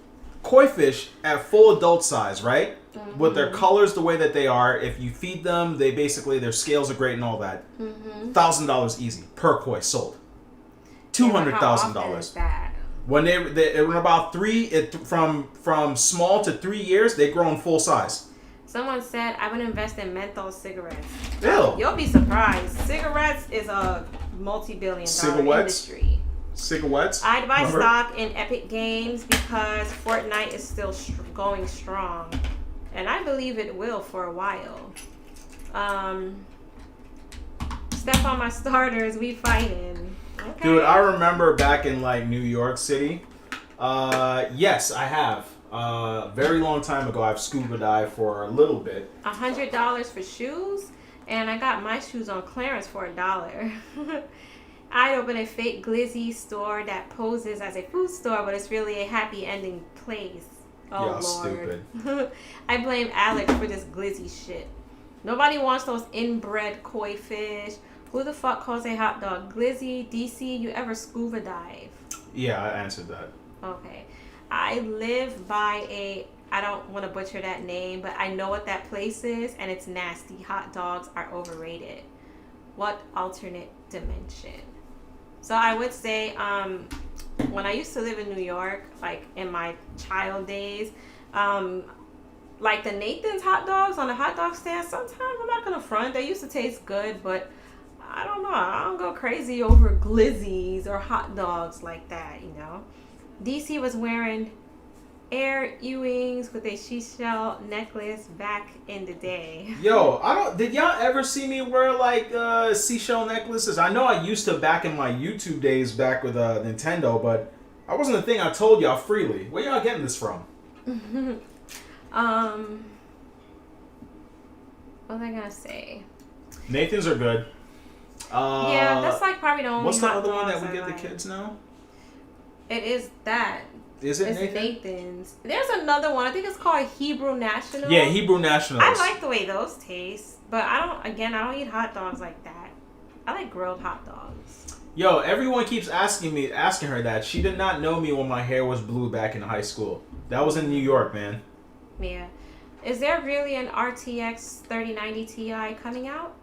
koi fish at full adult size, right? Mm-hmm. With their colors the way that they are, if you feed them, they basically their scales are great and all that. $1,000 easy per koi sold. $200,000. When they were about from small to 3 years, they grow in full size. Someone said I would invest in menthol cigarettes. Ew. You'll be surprised. Cigarettes is a multi-billion-dollar industry. Cigarettes? I'd buy stock in Epic Games because Fortnite is still going strong. And I believe it will for a while. Step on my starters, we fighting. Okay. Dude, I remember back in like New York City. Yes, I have. Very long time ago, I've scuba dived for a little bit. $100 for shoes, and I got my shoes on clearance for $1. I'd open a fake glizzy store that poses as a food store, but it's really a happy ending place. Oh, yeah, Lord. Stupid. I blame Alex for this glizzy shit. Nobody wants those inbred koi fish. Who the fuck calls a hot dog glizzy? DC, you ever scuba dive? Yeah, I answered that. Okay. I live by I don't want to butcher that name, but I know what that place is, and it's nasty. Hot dogs are overrated. What alternate dimension? So I would say, when I used to live in New York, like in my child days, like the Nathan's hot dogs on the hot dog stand, sometimes I'm not gonna front, they used to taste good, but I don't know, I don't go crazy over glizzies or hot dogs like that, you know. DC was wearing Air Ewings with a seashell necklace back in the day. Yo, did y'all ever see me wear like seashell necklaces? I know I used to back in my YouTube days back with Nintendo, but that wasn't a thing I told y'all freely. Where y'all getting this from? What was I gonna say? Nathan's are good. Yeah, that's like probably the only. What's the hot other one that dogs we I give like. the kids now? It is that. Is it It's Nathan? Nathan's. There's another one. I think it's called Hebrew National. Yeah, Hebrew Nationals. I like the way those taste, but I don't eat hot dogs like that. I like grilled hot dogs. Yo, everyone keeps asking her that. She did not know me when my hair was blue back in high school. That was in New York, man. Yeah. Is there really an RTX 3090 Ti coming out?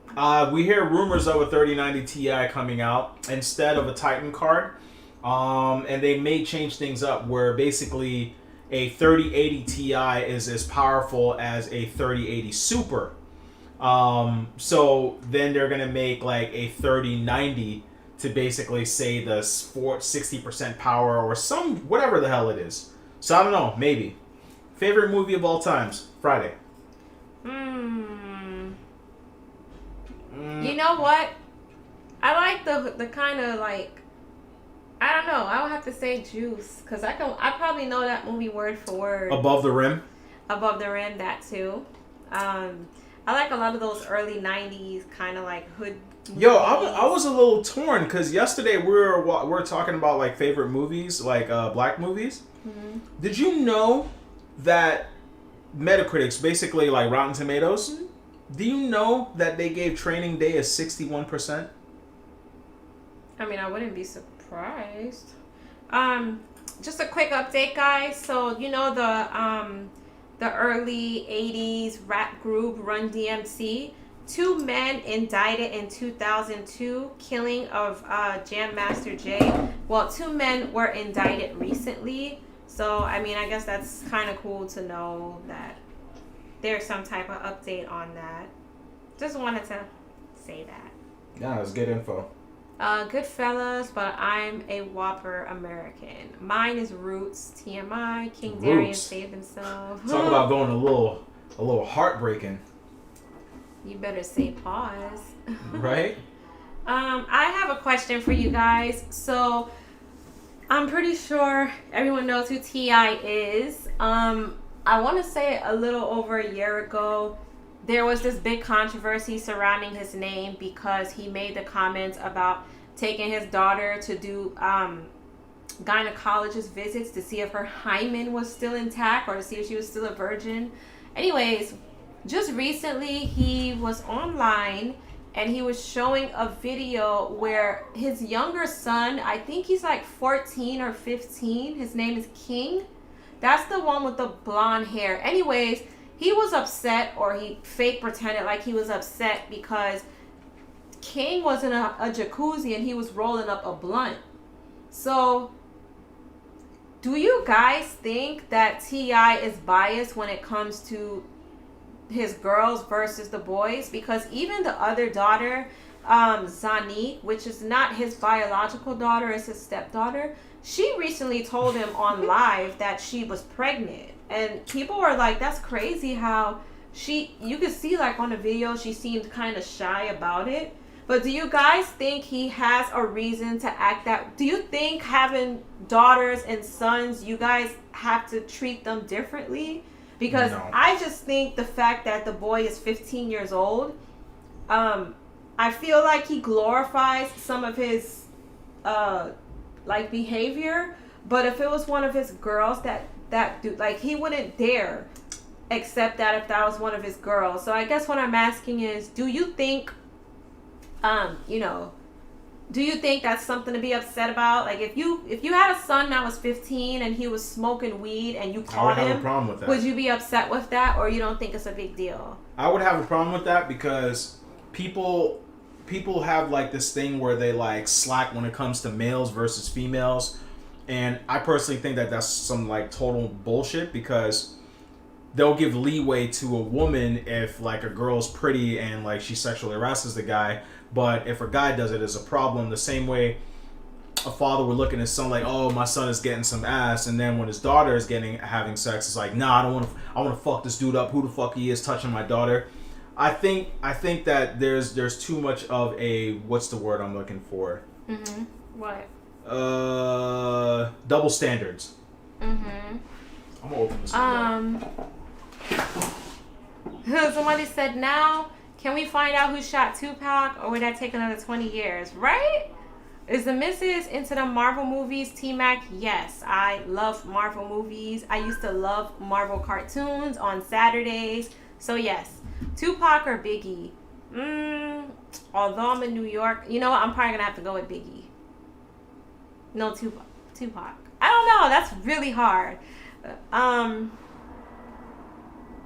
We hear rumors of a 3090 Ti coming out instead of a Titan card. And they may change things up where basically a 3080 Ti is as powerful as a 3080 Super. So then they're going to make like a 3090 to basically say the 60% power or whatever the hell it is. So I don't know, maybe. Favorite movie of all times? Friday. You know what? I like the kind of like, I don't know. I would have to say Juice, because I probably know that movie word for word. Above the Rim. Above the Rim, that too. I like a lot of those early 90s kind of like hood movies. Yo, I was a little torn because yesterday we were talking about like favorite movies, like black movies. Mm-hmm. Did you know that Metacritic's basically like Rotten Tomatoes? Mm-hmm. Do you know that they gave Training Day a 61%? I mean, I wouldn't be surprised. Just a quick update, guys. So you know the early 80s rap group Run DMC. 2 men indicted in 2002 killing of Jam Master Jay. Well, 2 men were indicted recently. So, I mean, I guess that's kind of cool to know that there's some type of update on that. Just wanted to say that. Yeah, that's good info. Goodfellas, but I'm a Whopper American. Mine is Roots, TMI, King Darian saved himself. Talk about going a little heartbreaking. You better say pause. Right? I have a question for you guys. So, I'm pretty sure everyone knows who T.I. is. I want to say a little over a year ago, there was this big controversy surrounding his name because he made the comments about taking his daughter to do gynecologist visits to see if her hymen was still intact or to see if she was still a virgin. Anyways, just recently he was online and he was showing a video where his younger son, I think he's like 14 or 15, his name is King. That's the one with the blonde hair. Anyways, he was upset, or he fake pretended like he was upset because King was in a jacuzzi and he was rolling up a blunt. So, do you guys think that T.I. is biased when it comes to his girls versus the boys? Because even the other daughter, Zanique, which is not his biological daughter, it's his stepdaughter, she recently told him on live that she was pregnant. And people were like, that's crazy how you could see like on the video, she seemed kind of shy about it. But do you guys think he has a reason to act that? Do you think having daughters and sons, you guys have to treat them differently? Because No. I just think the fact that the boy is 15 years old, I feel like he glorifies some of his like behavior. But if it was one of his girls that dude, like, he wouldn't dare accept that if that was one of his girls. So I guess what I'm asking is, do you think do you think that's something to be upset about? Like, if you had a son that was 15 and he was smoking weed and you caught I would him, have a problem with that. would you be upset with that, or you don't think it's a big deal? I would have a problem with that because people have like this thing where they like slack when it comes to males versus females, and I personally think that that's some like total bullshit because they'll give leeway to a woman if like a girl's pretty and like she sexually harasses the guy, but if a guy does it, it's a problem. The same way a father would look at his son like, oh, my son is getting some ass, and then when his daughter is having sex, it's like, nah, I want to fuck this dude up. Who the fuck he is touching my daughter? I think that there's too much of a, what's the word I'm looking for? Mm-hmm. What? Double standards. Mm-hmm. I'm gonna open this window. Somebody said, now can we find out who shot Tupac, or would that take another 20 years? Right? Is the missus into the Marvel movies? T-Mac, yes. I love Marvel movies. I used to love Marvel cartoons on Saturdays. So yes. Tupac or Biggie? Although I'm in New York, you know what? I'm probably going to have to go with Biggie. No, Tupac. I don't know. That's really hard.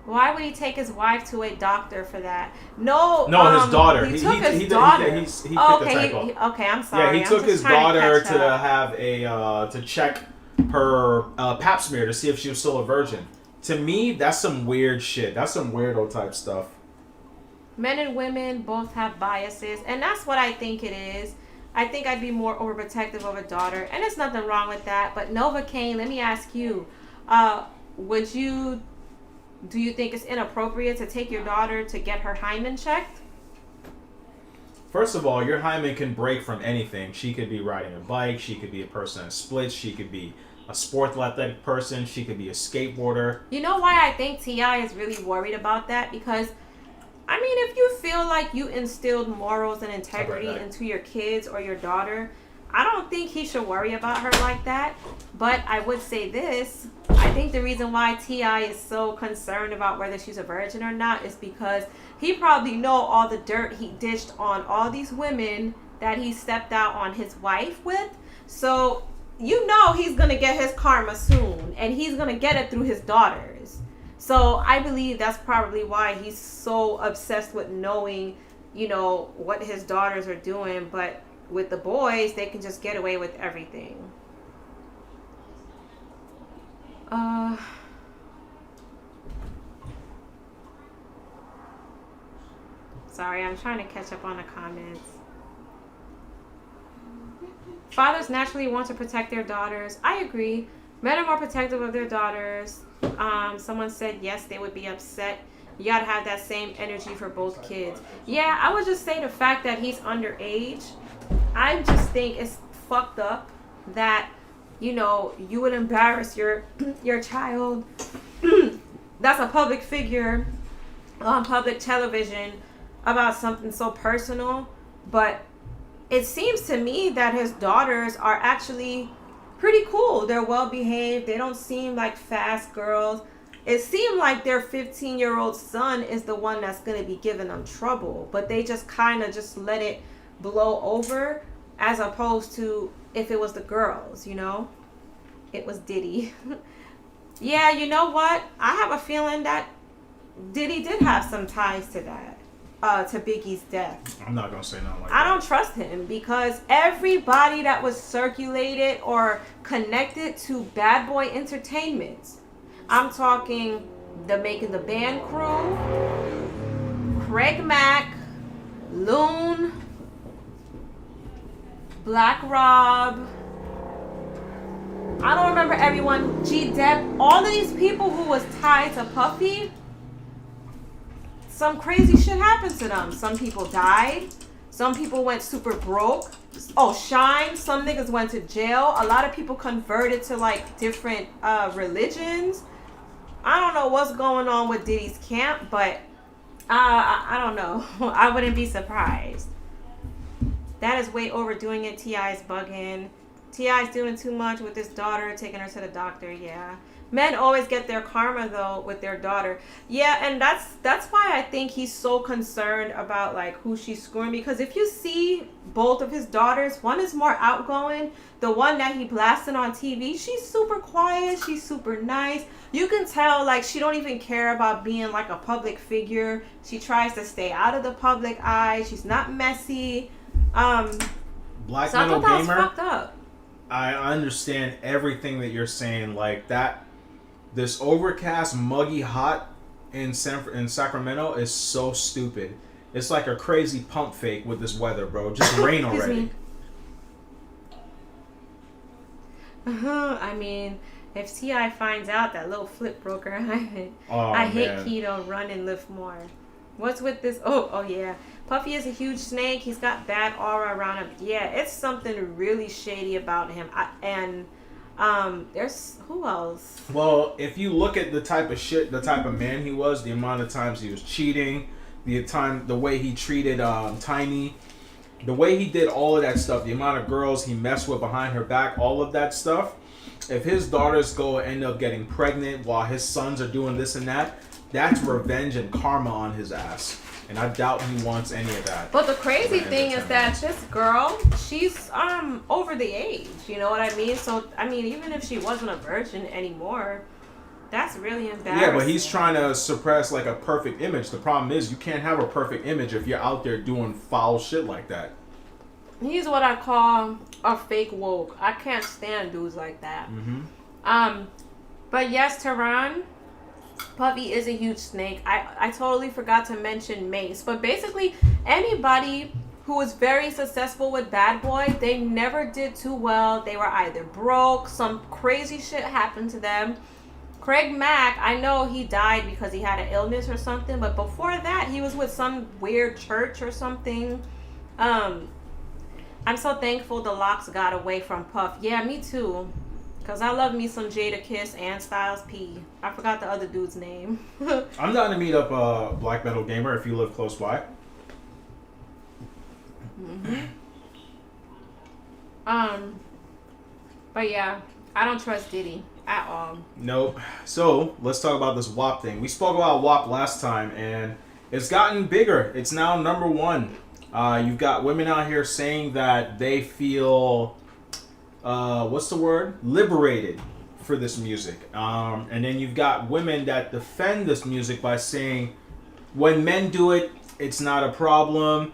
Why would he take his wife to a doctor for that? No, his daughter. He took his daughter. He picked the typo. Okay, I'm sorry. Yeah, he took his daughter to have to check her pap smear to see if she was still a virgin. To me, that's some weird shit. That's some weirdo type stuff. Men and women both have biases, and that's what I think it is. I think I'd be more overprotective of a daughter, and there's nothing wrong with that. But Nova Kane, let me ask you, do you think it's inappropriate to take your daughter to get her hymen checked? First of all, your hymen can break from anything. She could be riding a bike. She could be a person in splits. She could be a sport athletic person. She could be a skateboarder. You know why I think T.I. is really worried about that? Because, I mean, if you feel like you instilled morals and integrity into your kids or your daughter, I don't think he should worry about her like that. But I would say this. I think the reason why T.I. is so concerned about whether she's a virgin or not is because he probably know all the dirt he dished on all these women that he stepped out on his wife with. So, you know he's going to get his karma soon. And he's going to get it through his daughters. So, I believe that's probably why he's so obsessed with knowing, you know, what his daughters are doing. But with the boys, they can just get away with everything. Sorry, I'm trying to catch up on the comments. Fathers naturally want to protect their daughters. I agree. Men are more protective of their daughters. Someone said yes, they would be upset. You gotta have that same energy for both kids. Yeah, I would just say the fact that he's underage, I just think it's fucked up that, you know, you would embarrass your child that's a public figure on public television about something so personal. But it seems to me that his daughters are actually pretty cool. They're well behaved. They don't seem like fast girls. It seemed like their 15-year-old son is the one that's going to be giving them trouble, but they just kind of just let it blow over, as opposed to if it was the girls, you know? It was Diddy. Yeah, you know what? I have a feeling that Diddy did have some ties to that, to Biggie's death. I'm not going to say nothing like that. I don't trust him because everybody that was circulated or connected to Bad Boy Entertainment, I'm talking the Making the Band crew, Craig Mack, Loon, Black Rob, I don't remember everyone, G-Dep, all of these people who was tied to Puffy, some crazy shit happened to them. Some people died. Some people went super broke. Oh, Shine, some niggas went to jail. A lot of people converted to like different religions. I don't know what's going on with Diddy's camp, but I don't know. I wouldn't be surprised. That is way overdoing it. T.I.'s bugging. T.I.'s doing too much with his daughter, taking her to the doctor. Yeah. Men always get their karma though with their daughter. Yeah, and that's why I think he's so concerned about like who she's screwing, because if you see both of his daughters, one is more outgoing. The one that he blasted on TV, she's super quiet, she's super nice. You can tell like she don't even care about being like a public figure. She tries to stay out of the public eye. She's not messy. Black so I Metal thought that was Gamer, fucked up. I understand everything that you're saying. Like that This overcast, muggy, hot in Sacramento is so stupid. It's like a crazy pump fake with this weather, bro. Just rain already. I mean, if T.I. finds out that little flip broker, I hate keto, run and lift more. What's with this? Oh yeah. Puffy is a huge snake. He's got bad aura around him. Yeah, it's something really shady about him. There's who else? Well, if you look at the type of man he was, the amount of times he was cheating, the way he treated Tiny, the way he did all of that stuff, the amount of girls he messed with behind her back, all of that stuff. If his daughters end up getting pregnant while his sons are doing this and that, that's revenge and karma on his ass. And I doubt he wants any of that. But the crazy thing is that this girl, she's over the age. You know what I mean? So I mean, even if she wasn't a virgin anymore, that's really embarrassing. Yeah, but he's trying to suppress like a perfect image. The problem is you can't have a perfect image if you're out there doing foul shit like that. He's what I call a fake woke. I can't stand dudes like that. Mm-hmm. But yes, Tehran, Puffy is a huge snake. I totally forgot to mention Mace. But basically, anybody who was very successful with Bad Boy, they never did too well. They were either broke, some crazy shit happened to them. Craig Mack, I know he died because he had an illness or something, but before that, he was with some weird church or something. I'm so thankful the Locks got away from Puff. Yeah, me too. Because I love me some Jada Kiss and Styles P. I forgot the other dude's name. I'm down to meet up Black Metal Gamer if you live close by. Mm-hmm. But yeah, I don't trust Diddy at all. Nope. So, let's talk about this WAP thing. We spoke about WAP last time, and it's gotten bigger. It's now number one. You've got women out here saying that they feel... what's the word? Liberated for this music. And then you've got women that defend this music by saying, when men do it, it's not a problem.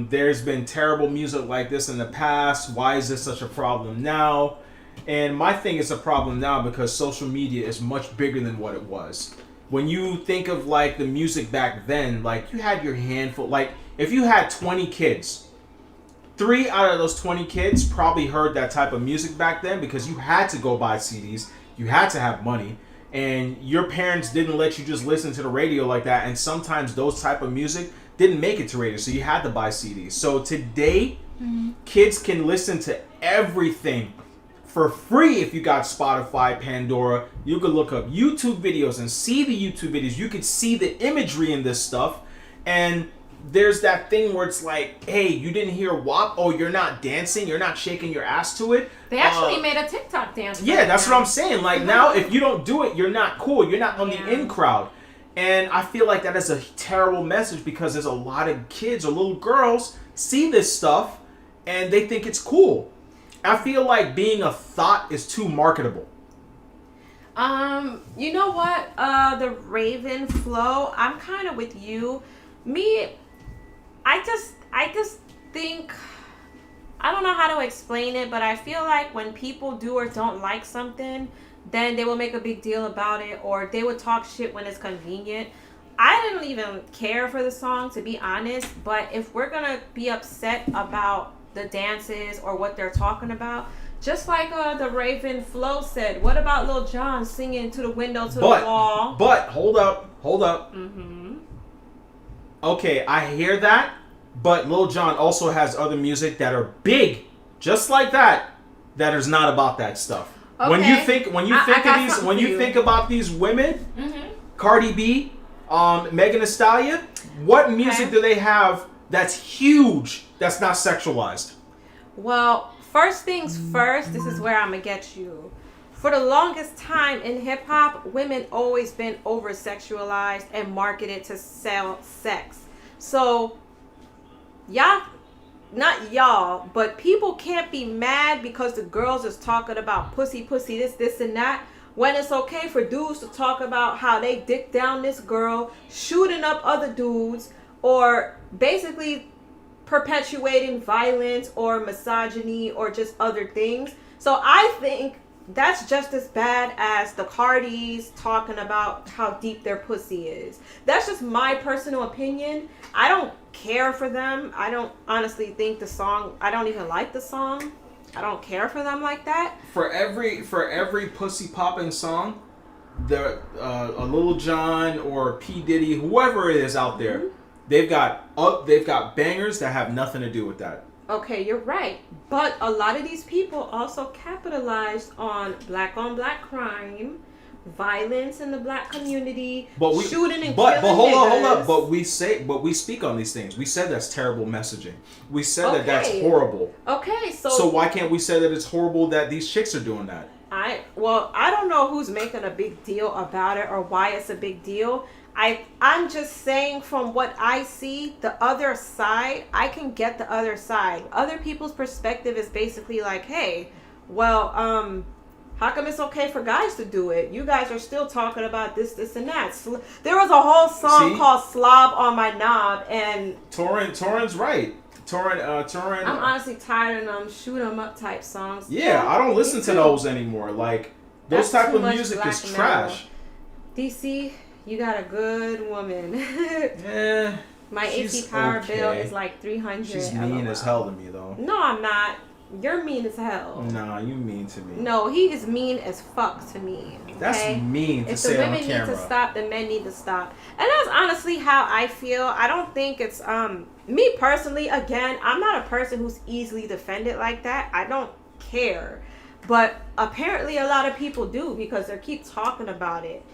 There's been terrible music like this in the past. Why is this such a problem now? And my thing is a problem now because social media is much bigger than what it was. When you think of like the music back then, like you had your handful, like if you had 20 kids, 3 out of those 20 kids probably heard that type of music back then because you had to go buy CDs, you had to have money, and your parents didn't let you just listen to the radio like that, and sometimes those type of music didn't make it to radio, so you had to buy CDs. So today, kids can listen to everything for free if you got Spotify, Pandora. You could look up YouTube videos and see the YouTube videos. You could see the imagery in this stuff, and there's that thing where it's like, hey, you didn't hear WAP? Oh, you're not dancing? You're not shaking your ass to it? They actually made a TikTok dance. Yeah, that's what I'm saying. Like, now, if you don't do it, you're not cool. You're not on the in crowd. And I feel like that is a terrible message because there's a lot of kids or little girls see this stuff and they think it's cool. I feel like being a thought is too marketable. You know what? The Raven flow, I'm kind of with you. I just think, I don't know how to explain it, but I feel like when people do or don't like something, then they will make a big deal about it, or they would talk shit when it's convenient. I didn't even care for the song, to be honest, but if we're gonna be upset about the dances or what they're talking about, just like the Raven Flo said, what about Lil Jon singing to the window to the wall? But, hold up. Mm-hmm. Okay, I hear that, but Lil Jon also has other music that are big, just like that is not about that stuff. Okay. When you think about these women, Cardi B, Megan Thee Stallion, what music do they have that's huge, that's not sexualized? Well, first things first, this is where I'm gonna get you. For the longest time in hip hop, women always been over sexualized and marketed to sell sex. So not y'all, but people can't be mad because the girls is talking about pussy, this and that, when it's okay for dudes to talk about how they dick down this girl, shooting up other dudes, or basically perpetuating violence or misogyny or just other things. So I think that's just as bad as the Cardis talking about how deep their pussy is. That's just my personal opinion. I don't care for them. I don't honestly think the song, I don't even like the song. I don't care for them like that. For every pussy popping song, the a Lil Jon or P Diddy, whoever it is out there, they've got bangers that have nothing to do with that. Okay, you're right. But a lot of these people also capitalized on black crime, violence in the black community, shooting and killing But hold niggas. up. But we speak on these things. We said that's terrible messaging. We said that that's horrible. Okay, so why can't we say that it's horrible that these chicks are doing that? I don't know who's making a big deal about it or why it's a big deal. I'm just saying from what I see, the other side, I can get the other side. Other people's perspective is basically like, hey, well, how come it's okay for guys to do it? You guys are still talking about this, and that. There was a whole song called Slob on My Knob, and Torin's right. Torin. I'm honestly tired of them shoot 'em up type songs. Yeah, I don't listen to those anymore. Like, those type of music is trash. DC, you got a good woman. Yeah. My AC power bill is like $300. She's mean as hell to me, though. No, I'm not. You're mean as hell. Nah, you mean to me. No, he is mean as fuck to me. Okay? That's mean to say on camera. If the women need to stop, the men need to stop. And that's honestly how I feel. I don't think it's me personally. Again, I'm not a person who's easily defended like that. I don't care, but apparently a lot of people do because they keep talking about it.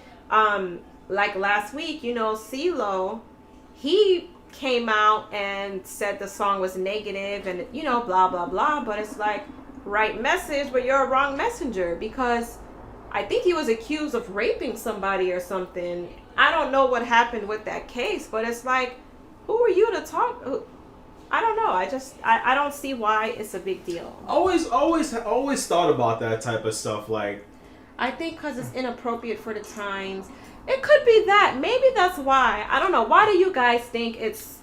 Like last week, CeeLo, he came out and said the song was negative and blah blah blah, but it's like, right message, but you're a wrong messenger, because I think he was accused of raping somebody or something. I don't know what happened with that case, but it's like, who are you to talk? I don't know. I don't see why it's a big deal. Always thought about that type of stuff. Like, I think because it's inappropriate for the times. It could be that. Maybe that's why. I don't know. Why do you guys think it's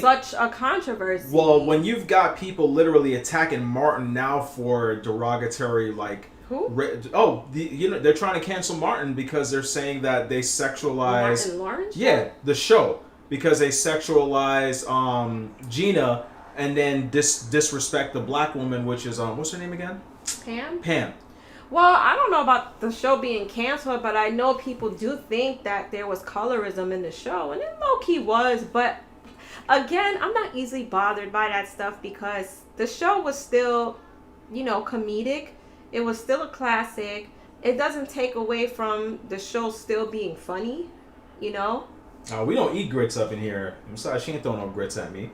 such a controversy? Well, when you've got people literally attacking Martin now for derogatory, like... Who? They're trying to cancel Martin because they're saying that they sexualize... Martin Lauryn? Yeah, the show. Because they sexualize Gina and then disrespect the black woman, which is... what's her name again? Pam. Well, I don't know about the show being canceled, but I know people do think that there was colorism in the show, and it low-key was, but again, I'm not easily bothered by that stuff because the show was still, comedic. It was still a classic. It doesn't take away from the show still being funny, we don't eat grits up in here. I'm sorry, she ain't throwing no grits at me.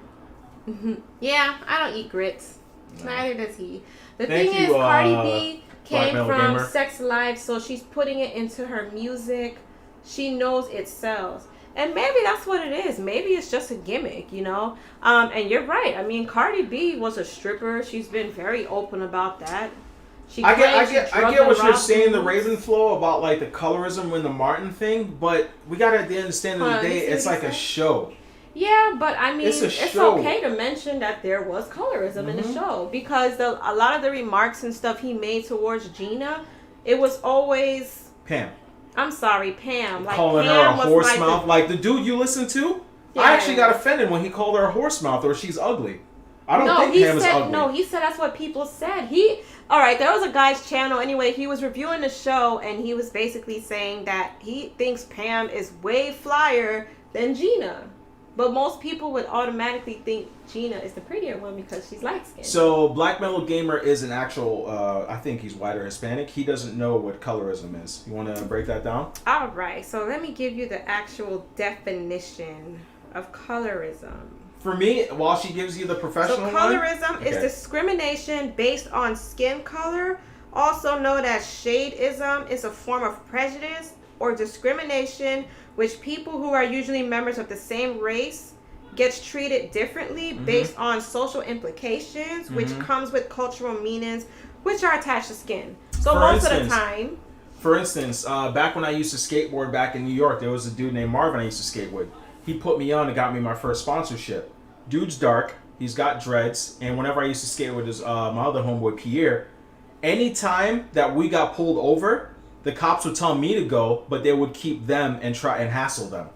Yeah, I don't eat grits. No. Neither does he. The thing is, Cardi B came from Sex Life, so she's putting it into her music. She knows it sells. And maybe that's what it is. Maybe it's just a gimmick, And you're right. I mean, Cardi B was a stripper. She's been very open about that. I get what you're saying, the Raven Flow, about like the colorism in the Martin thing, but we gotta at the end of the day, it's like a show. Yeah, but I mean, it's okay to mention that there was colorism in the show, because a lot of the remarks and stuff he made towards Gina, it was always Pam. I'm sorry, Pam. Like, calling Pam her a horse mouth, like the dude you listen to. Yeah. I actually got offended when he called her a horse mouth or she's ugly. I don't think Pam is ugly. No, he said that's what people said. All right, there was a guy's channel. Anyway, he was reviewing the show, and he was basically saying that he thinks Pam is way flyer than Gina. But most people would automatically think Gina is the prettier one because she's light-skinned. So, Black Metal Gamer is an actual, I think he's white or Hispanic. He doesn't know what colorism is. You want to break that down? All right, so let me give you the actual definition of colorism. For me, while she gives you the professional one. So colorism is discrimination based on skin color, also known as shadeism. Is a form of prejudice or discrimination which people who are usually members of the same race gets treated differently based on social implications, which comes with cultural meanings which are attached to skin. So most of the time. For instance, back when I used to skateboard back in New York, there was a dude named Marvin I used to skate with. He put me on and got me my first sponsorship. Dude's dark. He's got dreads. And whenever I used to skate with his my other homeboy, Pierre, anytime that we got pulled over, the cops would tell me to go, but they would keep them and try and hassle them.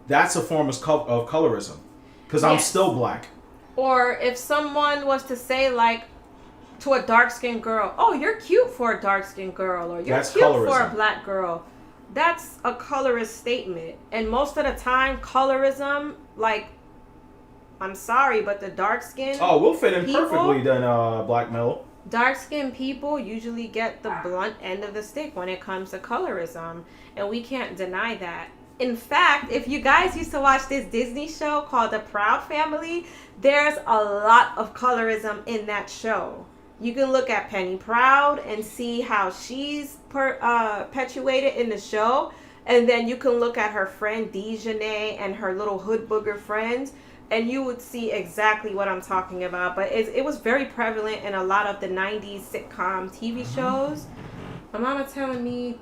That's a form of colorism, because I'm still black. Or if someone was to say, like, to a dark-skinned girl, oh, you're cute for a dark-skinned girl, or you're cute for a black girl. That's a colorist statement. And most of the time, colorism, like, I'm sorry, but the dark-skinned we'll fit in perfectly then, black male. Dark-skinned people usually get the blunt end of the stick when it comes to colorism, and we can't deny that. In fact, if you guys used to watch this Disney show called The Proud Family, there's a lot of colorism in that show. You can look at Penny Proud and see how she's perpetuated in the show, and then you can look at her friend Dejanay and her little hood booger friends, and you would see exactly what I'm talking about. But it was very prevalent in a lot of the 90s sitcom TV shows. My mama telling me,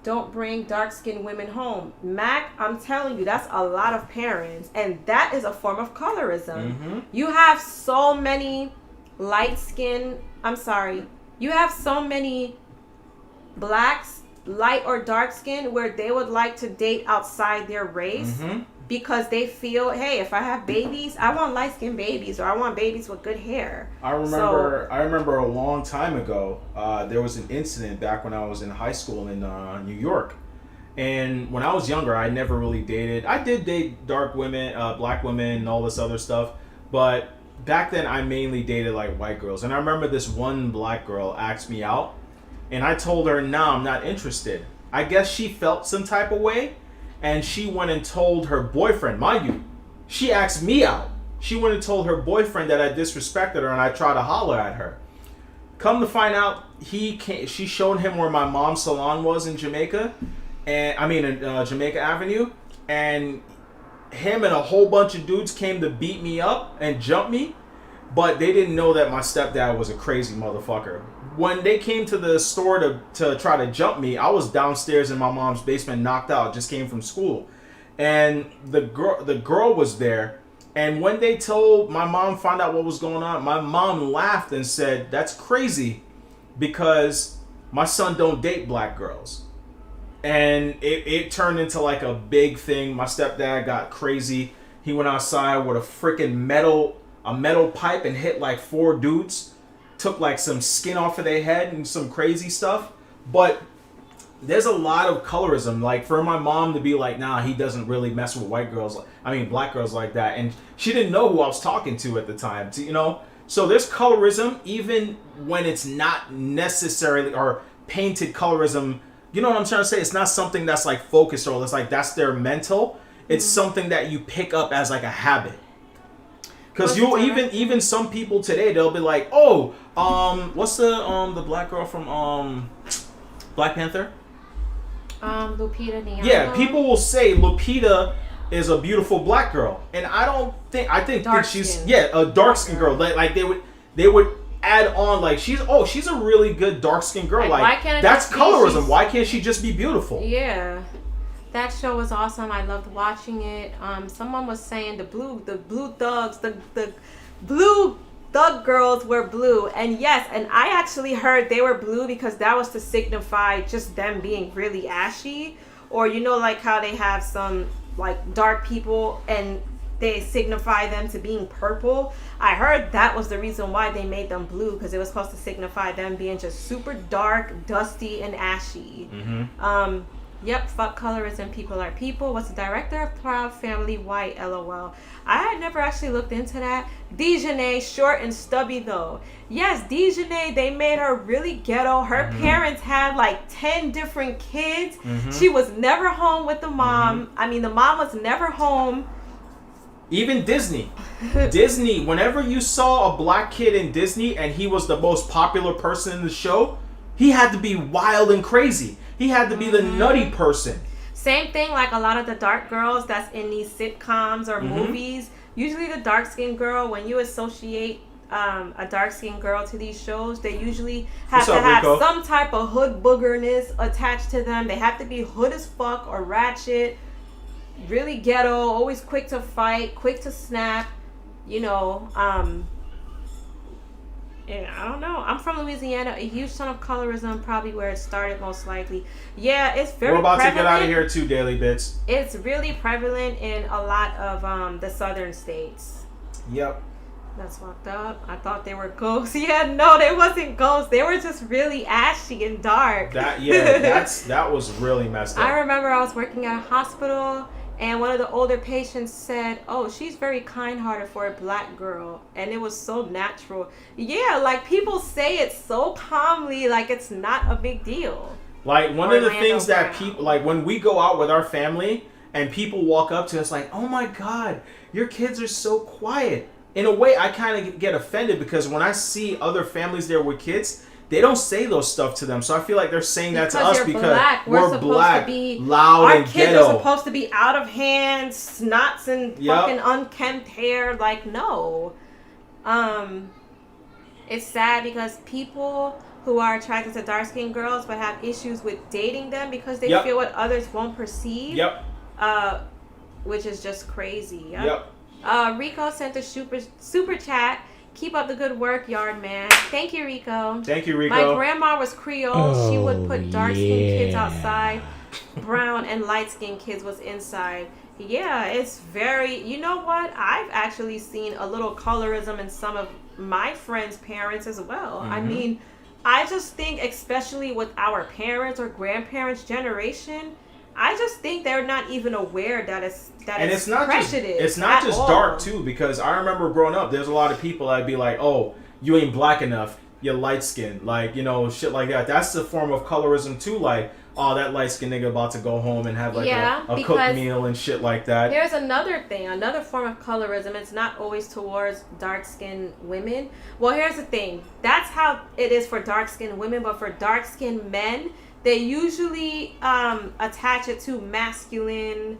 don't bring dark-skinned women home. Mac, I'm telling you, that's a lot of parents. And that is a form of colorism. You have so many you have so many blacks, light or dark skin, where they would like to date outside their race because they feel, hey, if I have babies, I want light-skinned babies, or I want babies with good hair. I remember a long time ago, there was an incident back when I was in high school in New York. And when I was younger, I never really dated. I did date dark women, black women, and all this other stuff. But back then, I mainly dated like white girls. And I remember this one black girl asked me out. And I told her, no, I'm not interested. I guess she felt some type of way. And she went and told her boyfriend, mind you, she asked me out. She went and told her boyfriend that I disrespected her and I tried to holler at her. Come to find out, she showed him where my mom's salon was in Jamaica. In Jamaica Avenue. And him and a whole bunch of dudes came to beat me up and jump me. But they didn't know that my stepdad was a crazy motherfucker. When they came to the store to try to jump me, I was downstairs in my mom's basement, knocked out, just came from school. And the girl was there. And when they told my mom, found out what was going on, my mom laughed and said, that's crazy because my son don't date black girls. And it turned into like a big thing. My stepdad got crazy. He went outside with a freaking metal pipe and hit like 4 dudes. Took like some skin off of their head and some crazy stuff. But there's a lot of colorism. Like for my mom to be like, nah, he doesn't really mess with black girls like that. And she didn't know who I was talking to at the time, you know? So there's colorism even when it's not necessarily, or painted colorism. You know what I'm trying to say? It's not something that's like focused or it's like that's their mental. It's something that you pick up as like a habit. Because you'll even some people today, they'll be like, oh, what's the black girl from Black Panther? Lupita Nyong'o. Yeah, people will say Lupita is a beautiful black girl, and I think she's a dark skinned girl. Like they would add on like she's a really good dark skinned girl. Like that's colorism. Why can't she just be beautiful? Yeah. That show was awesome. I loved watching it. Someone was saying the blue thugs, the blue thug girls were blue. And yes, and I actually heard they were blue because that was to signify just them being really ashy. Or you know, like how they have some like dark people and they signify them to being purple. I heard that was the reason why they made them blue, because it was supposed to signify them being just super dark, dusty, and ashy. Yep, fuck colorism, people are people. What's the director of Proud Family white? LOL. I had never actually looked into that. Dejanay, short and stubby though. Yes, Dejanay, they made her really ghetto. Her parents had like 10 different kids. She was never home with the mom. I mean, the mom was never home. Even Disney. Disney, whenever you saw a black kid in Disney and he was the most popular person in the show, he had to be wild and crazy. He had to be the nutty person. Same thing like a lot of the dark girls that's in these sitcoms or movies. Usually the dark-skinned girl, when you associate a dark-skinned girl to these shows, they usually have have some type of hood boogerness attached to them. They have to be hood as fuck or ratchet, really ghetto, always quick to fight, quick to snap, you know. Yeah, I don't know. I'm from Louisiana. A huge ton of colorism, probably where it started most likely. Yeah, it's very We're about prevalent. to get out of here too, Daily Bits. It's really prevalent in a lot of the southern states. Yep. That's fucked up. I thought they were ghosts. Yeah, no, they wasn't ghosts. They were just really ashy and dark. That was really messed up. I remember I was working at a hospital, and one of the older patients said, "Oh, she's very kind-hearted for a black girl," and it was so natural. Yeah, like people say it so calmly, like it's not a big deal. Like one of the things that people, like when we go out with our family and people walk up to us like, "Oh my God, your kids are so quiet." In a way, I kind of get offended because when I see other families there with kids, they don't say those stuff to them. So I feel like they're saying that to us because we're black, loud, and ghetto. Our kids are supposed to be out of hand, snots and fucking unkempt hair. Like, no. It's sad because people who are attracted to dark-skinned girls but have issues with dating them because they feel what others won't perceive. Which is just crazy. Rico sent a super chat. Keep up the good work, Yard Man. Thank you, Rico. Thank you, Rico. My grandma was Creole. She would put dark-skinned kids outside. Brown and light-skinned kids was inside. Yeah, it's very... You know what? I've actually seen a little colorism in some of my friends' parents as well. I mean, I just think, especially with our parents or grandparents' generation... I just think they're not even aware that it's not prejudice. It's not just dark too, because I remember growing up, there's a lot of people that'd be like, "Oh, you ain't black enough, you're light skinned," like, you know, shit like that. That's the form of colorism too, like, "Oh, that light skinned nigga about to go home and have like a cooked meal and shit like that." Here's another thing, another form of colorism. It's not always towards dark skinned women. Well, here's the thing. That's how it is for dark skinned women, but for dark skinned men, they usually attach it to masculine,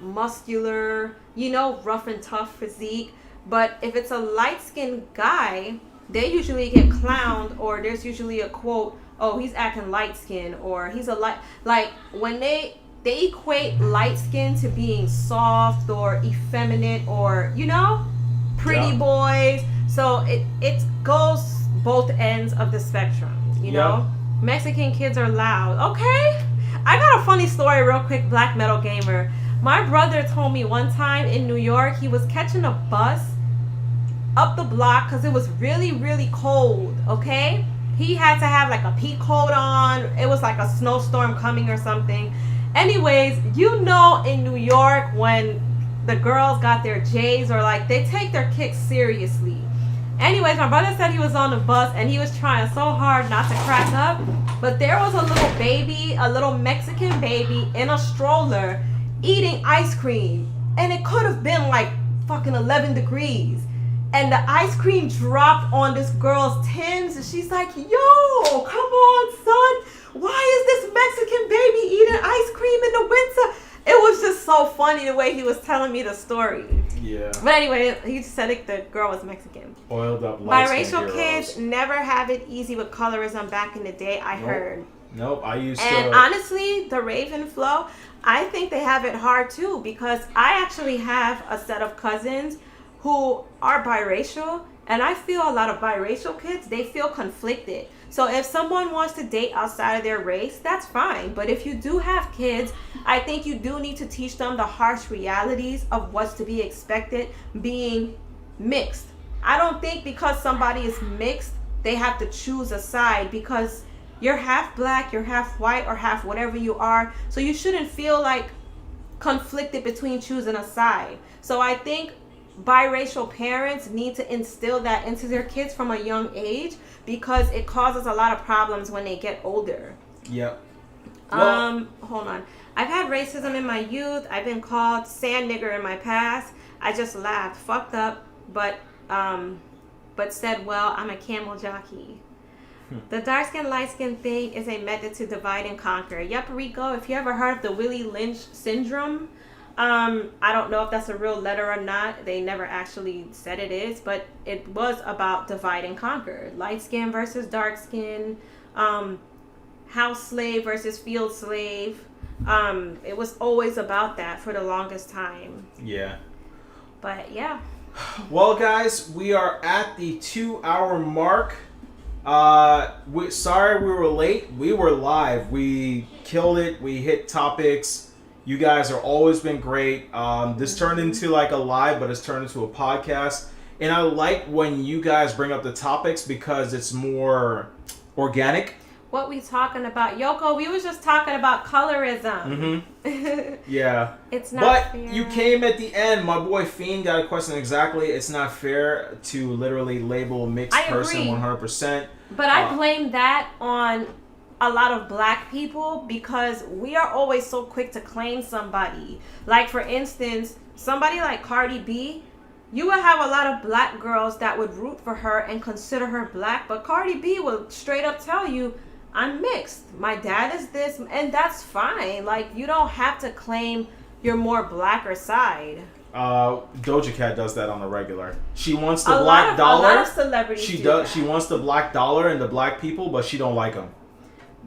muscular, you know, rough and tough physique. But if it's a light-skinned guy, they usually get clowned, or there's usually a quote, "Oh, he's acting light-skinned," or "He's a light..." Like, when they equate light-skinned to being soft or effeminate or, you know, pretty boys. So it goes both ends of the spectrum, you know? Mexican kids are loud. Okay. I got a funny story real quick, Black Metal Gamer. My brother told me one time in New York, he was catching a bus up the block because it was really, really cold, okay? He had to have like a pea coat on. It was like a snowstorm coming or something. Anyways, you know, in New York, when the girls got their J's or like, they take their kicks seriously. Anyways, my brother said he was on the bus and he was trying so hard not to crack up. But there was a little baby, a little Mexican baby in a stroller eating ice cream. And it could have been like fucking 11 degrees. And the ice cream dropped on this girl's Timbs. And she's like, "Yo, come on, son. Why is this Mexican baby eating ice cream in the winter?" It was just so funny the way he was telling me the story. Yeah. But anyway, he said the girl was Mexican. Oiled up biracial kids never have it easy with colorism back in the day, I heard. Nope, I used to. And honestly, the Raven Flow, I think they have it hard too, because I actually have a set of cousins who are biracial, and I feel a lot of biracial kids, they feel conflicted. So if someone wants to date outside of their race, that's fine. But if you do have kids, I think you do need to teach them the harsh realities of what's to be expected being mixed. I don't think because somebody is mixed, they have to choose a side, because you're half black, you're half white, or half whatever you are. So you shouldn't feel like conflicted between choosing a side. So I think biracial parents need to instill that into their kids from a young age, because it causes a lot of problems when they get older. Yep. Well, hold on. I've had racism in my youth. I've been called sand nigger in my past. I just laughed, fucked up, but said, well, I'm a camel jockey. The dark skin, light skin thing is a method to divide and conquer. Yep, Rico, if you ever heard of the Willie Lynch syndrome, I don't know if that's a real letter or not. They never actually said it is, but it was about divide and conquer. Light skin versus dark skin, house slave versus field slave. It was always about that for the longest time. Yeah. But yeah, Well, guys, we are at the 2-hour mark. Sorry we were late. We were live. We killed it. We hit topics. You guys are always been great. This turned into like a live, but it's turned into a podcast. And I like when you guys bring up the topics because it's more organic. What we talking about, Yoko? We was just talking about colorism. Yeah. It's not but fair. You came at the end. My boy Fiend got a question exactly. It's not fair to literally label a mixed person 100%. But I blame that on a lot of black people because we are always so quick to claim somebody. Like, for instance, somebody like Cardi B, you would have a lot of black girls that would root for her and consider her black, but Cardi B will straight up tell you, I'm mixed. My dad is this, and that's fine. Like, you don't have to claim your more blacker side. Doja Cat does that on the regular. She wants the black dollar. A lot of celebrities do that. She wants the black dollar and the black people, but she don't like them.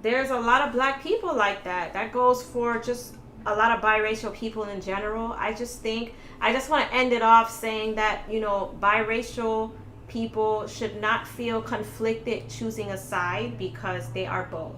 There's a lot of black people like that. That goes for just a lot of biracial people in general. I just want to end it off saying that, biracial people should not feel conflicted choosing a side because they are both.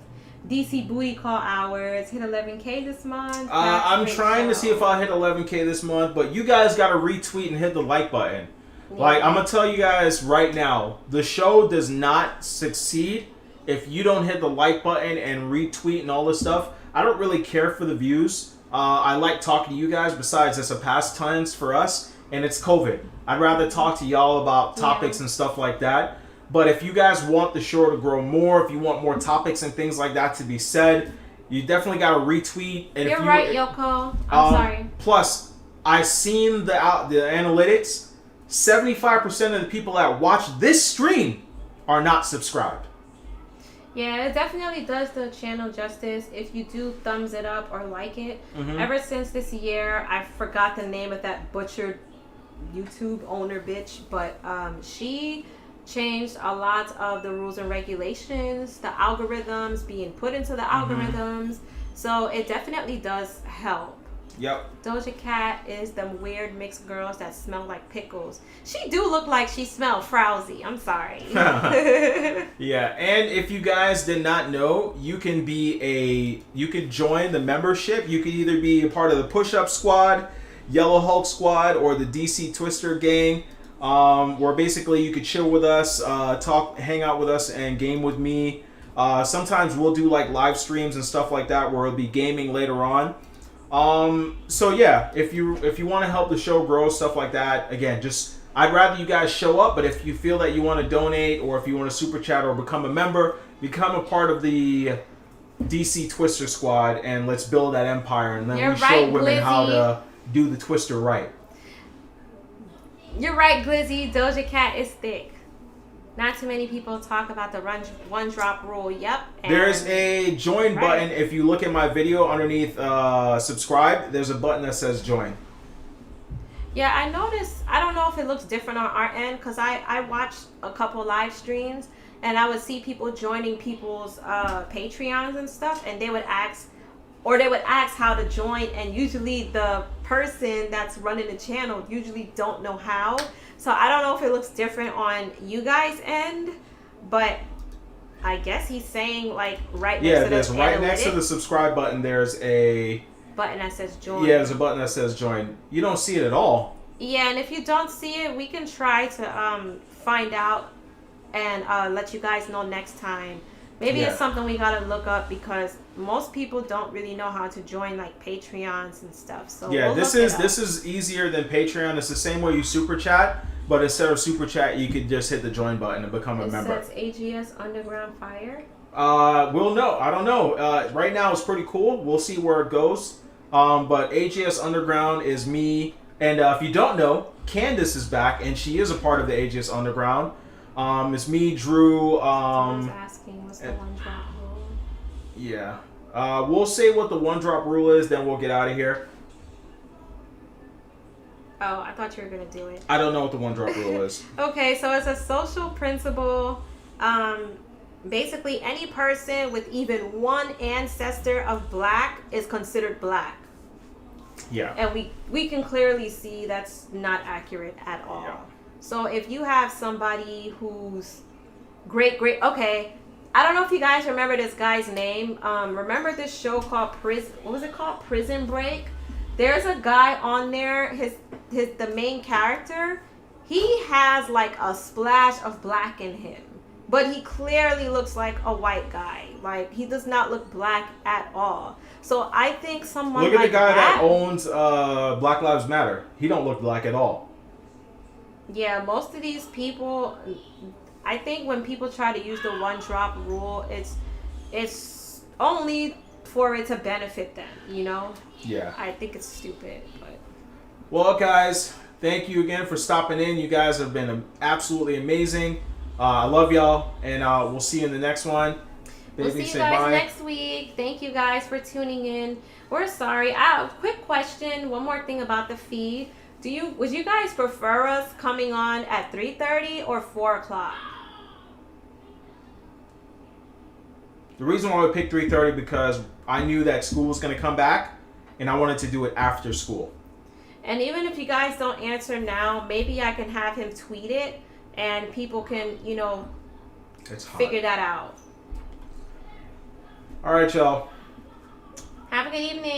DC booty call hours hit 11K this month. I'm trying to see if I'll hit 11K this month, but you guys got to retweet and hit the like button. Yeah. Like, I'm going to tell you guys right now, the show does not succeed if you don't hit the like button and retweet and all this stuff. I don't really care for the views. I like talking to you guys. Besides, it's a pastime for us, and it's COVID. I'd rather talk to y'all about topics and stuff like that. But if you guys want the show to grow more, if you want more topics and things like that to be said, you definitely got to retweet. And You're right, Yoko. I'm sorry. Plus, I've seen the analytics. 75% of the people that watch this stream are not subscribed. Yeah, it definitely does the channel justice if you do thumbs it up or like it. Ever since this year, I forgot the name of that butchered YouTube owner bitch, but she changed a lot of the rules and regulations, the algorithms being put into the algorithms. So it definitely does help. Yep. Doja Cat is them weird mixed girls that smell like pickles. She do look like she smell frowsy. I'm sorry. Yeah, and if you guys did not know, you can join the membership. You could either be a part of the Push-Up Squad, Yellow Hulk Squad, or the DC Twister Gang. Where basically you could chill with us, hang out with us, and game with me. Sometimes we'll do like live streams and stuff like that where we'll be gaming later on. So yeah, if you want to help the show grow, stuff like that, again, I'd rather you guys show up, but if you feel that you want to donate or if you want to super chat or become a member, become a part of the DC Twister Squad and let's build that empire, and then we show women how to do the Twister right. You're right, Glizzy. Doja Cat is thick. Not too many people talk about the one drop rule. Yep. There's a join button. If you look at my video underneath subscribe, there's a button that says join. Yeah, I noticed. I don't know if it looks different on our end because I watched a couple live streams and I would see people joining people's Patreons and stuff, and they would ask how to join, and usually the person that's running the channel usually don't know how. So I don't know if it looks different on you guys' end, but I guess he's saying like right next to the next to the subscribe button, there's a button that says join. Yeah, there's a button that says join. You don't see it at all. Yeah, and if you don't see it, we can try to find out and let you guys know next time. Maybe it's something we gotta look up because most people don't really know how to join like Patreons and stuff. So yeah, this is easier than Patreon. It's the same way you super chat, but instead of super chat, you could just hit the join button and become a member. It says AGS Underground Fire. We'll know. I don't know. Right now it's pretty cool. We'll see where it goes. But AGS Underground is me, and if you don't know, Candace is back, and she is a part of the AGS Underground. It's me, Drew. Someone's asking what's the one drop rule. Yeah. We'll say what the one drop rule is, then we'll get out of here. Oh, I thought you were gonna do it. I don't know what the one drop rule is. Okay, so it's a social principle. Basically, any person with even one ancestor of black is considered black. Yeah. And we can clearly see that's not accurate at all. Yeah. So if you have somebody who's great, okay, I don't know if you guys remember this guy's name. Remember this show called what was it called? Prison Break? There's a guy on there, the main character, he has like a splash of black in him. But he clearly looks like a white guy. Like, he does not look black at all. So I think someone look at like the guy that owns Black Lives Matter. He don't look black at all. Yeah, most of these people, I think when people try to use the one drop rule, it's only for it to benefit them, you know? Yeah. I think it's stupid, but... Well, guys, thank you again for stopping in. You guys have been absolutely amazing. I love y'all, and we'll see you in the next one. We'll see you guys next week. Thank you guys for tuning in. We're sorry. Quick question. One more thing about the feed. Would you guys prefer us coming on at 3:30 or 4 o'clock? The reason why we picked 3:30 because I knew that school was going to come back, and I wanted to do it after school. And even if you guys don't answer now, maybe I can have him tweet it, and people can, figure that out. All right, y'all. Have a good evening.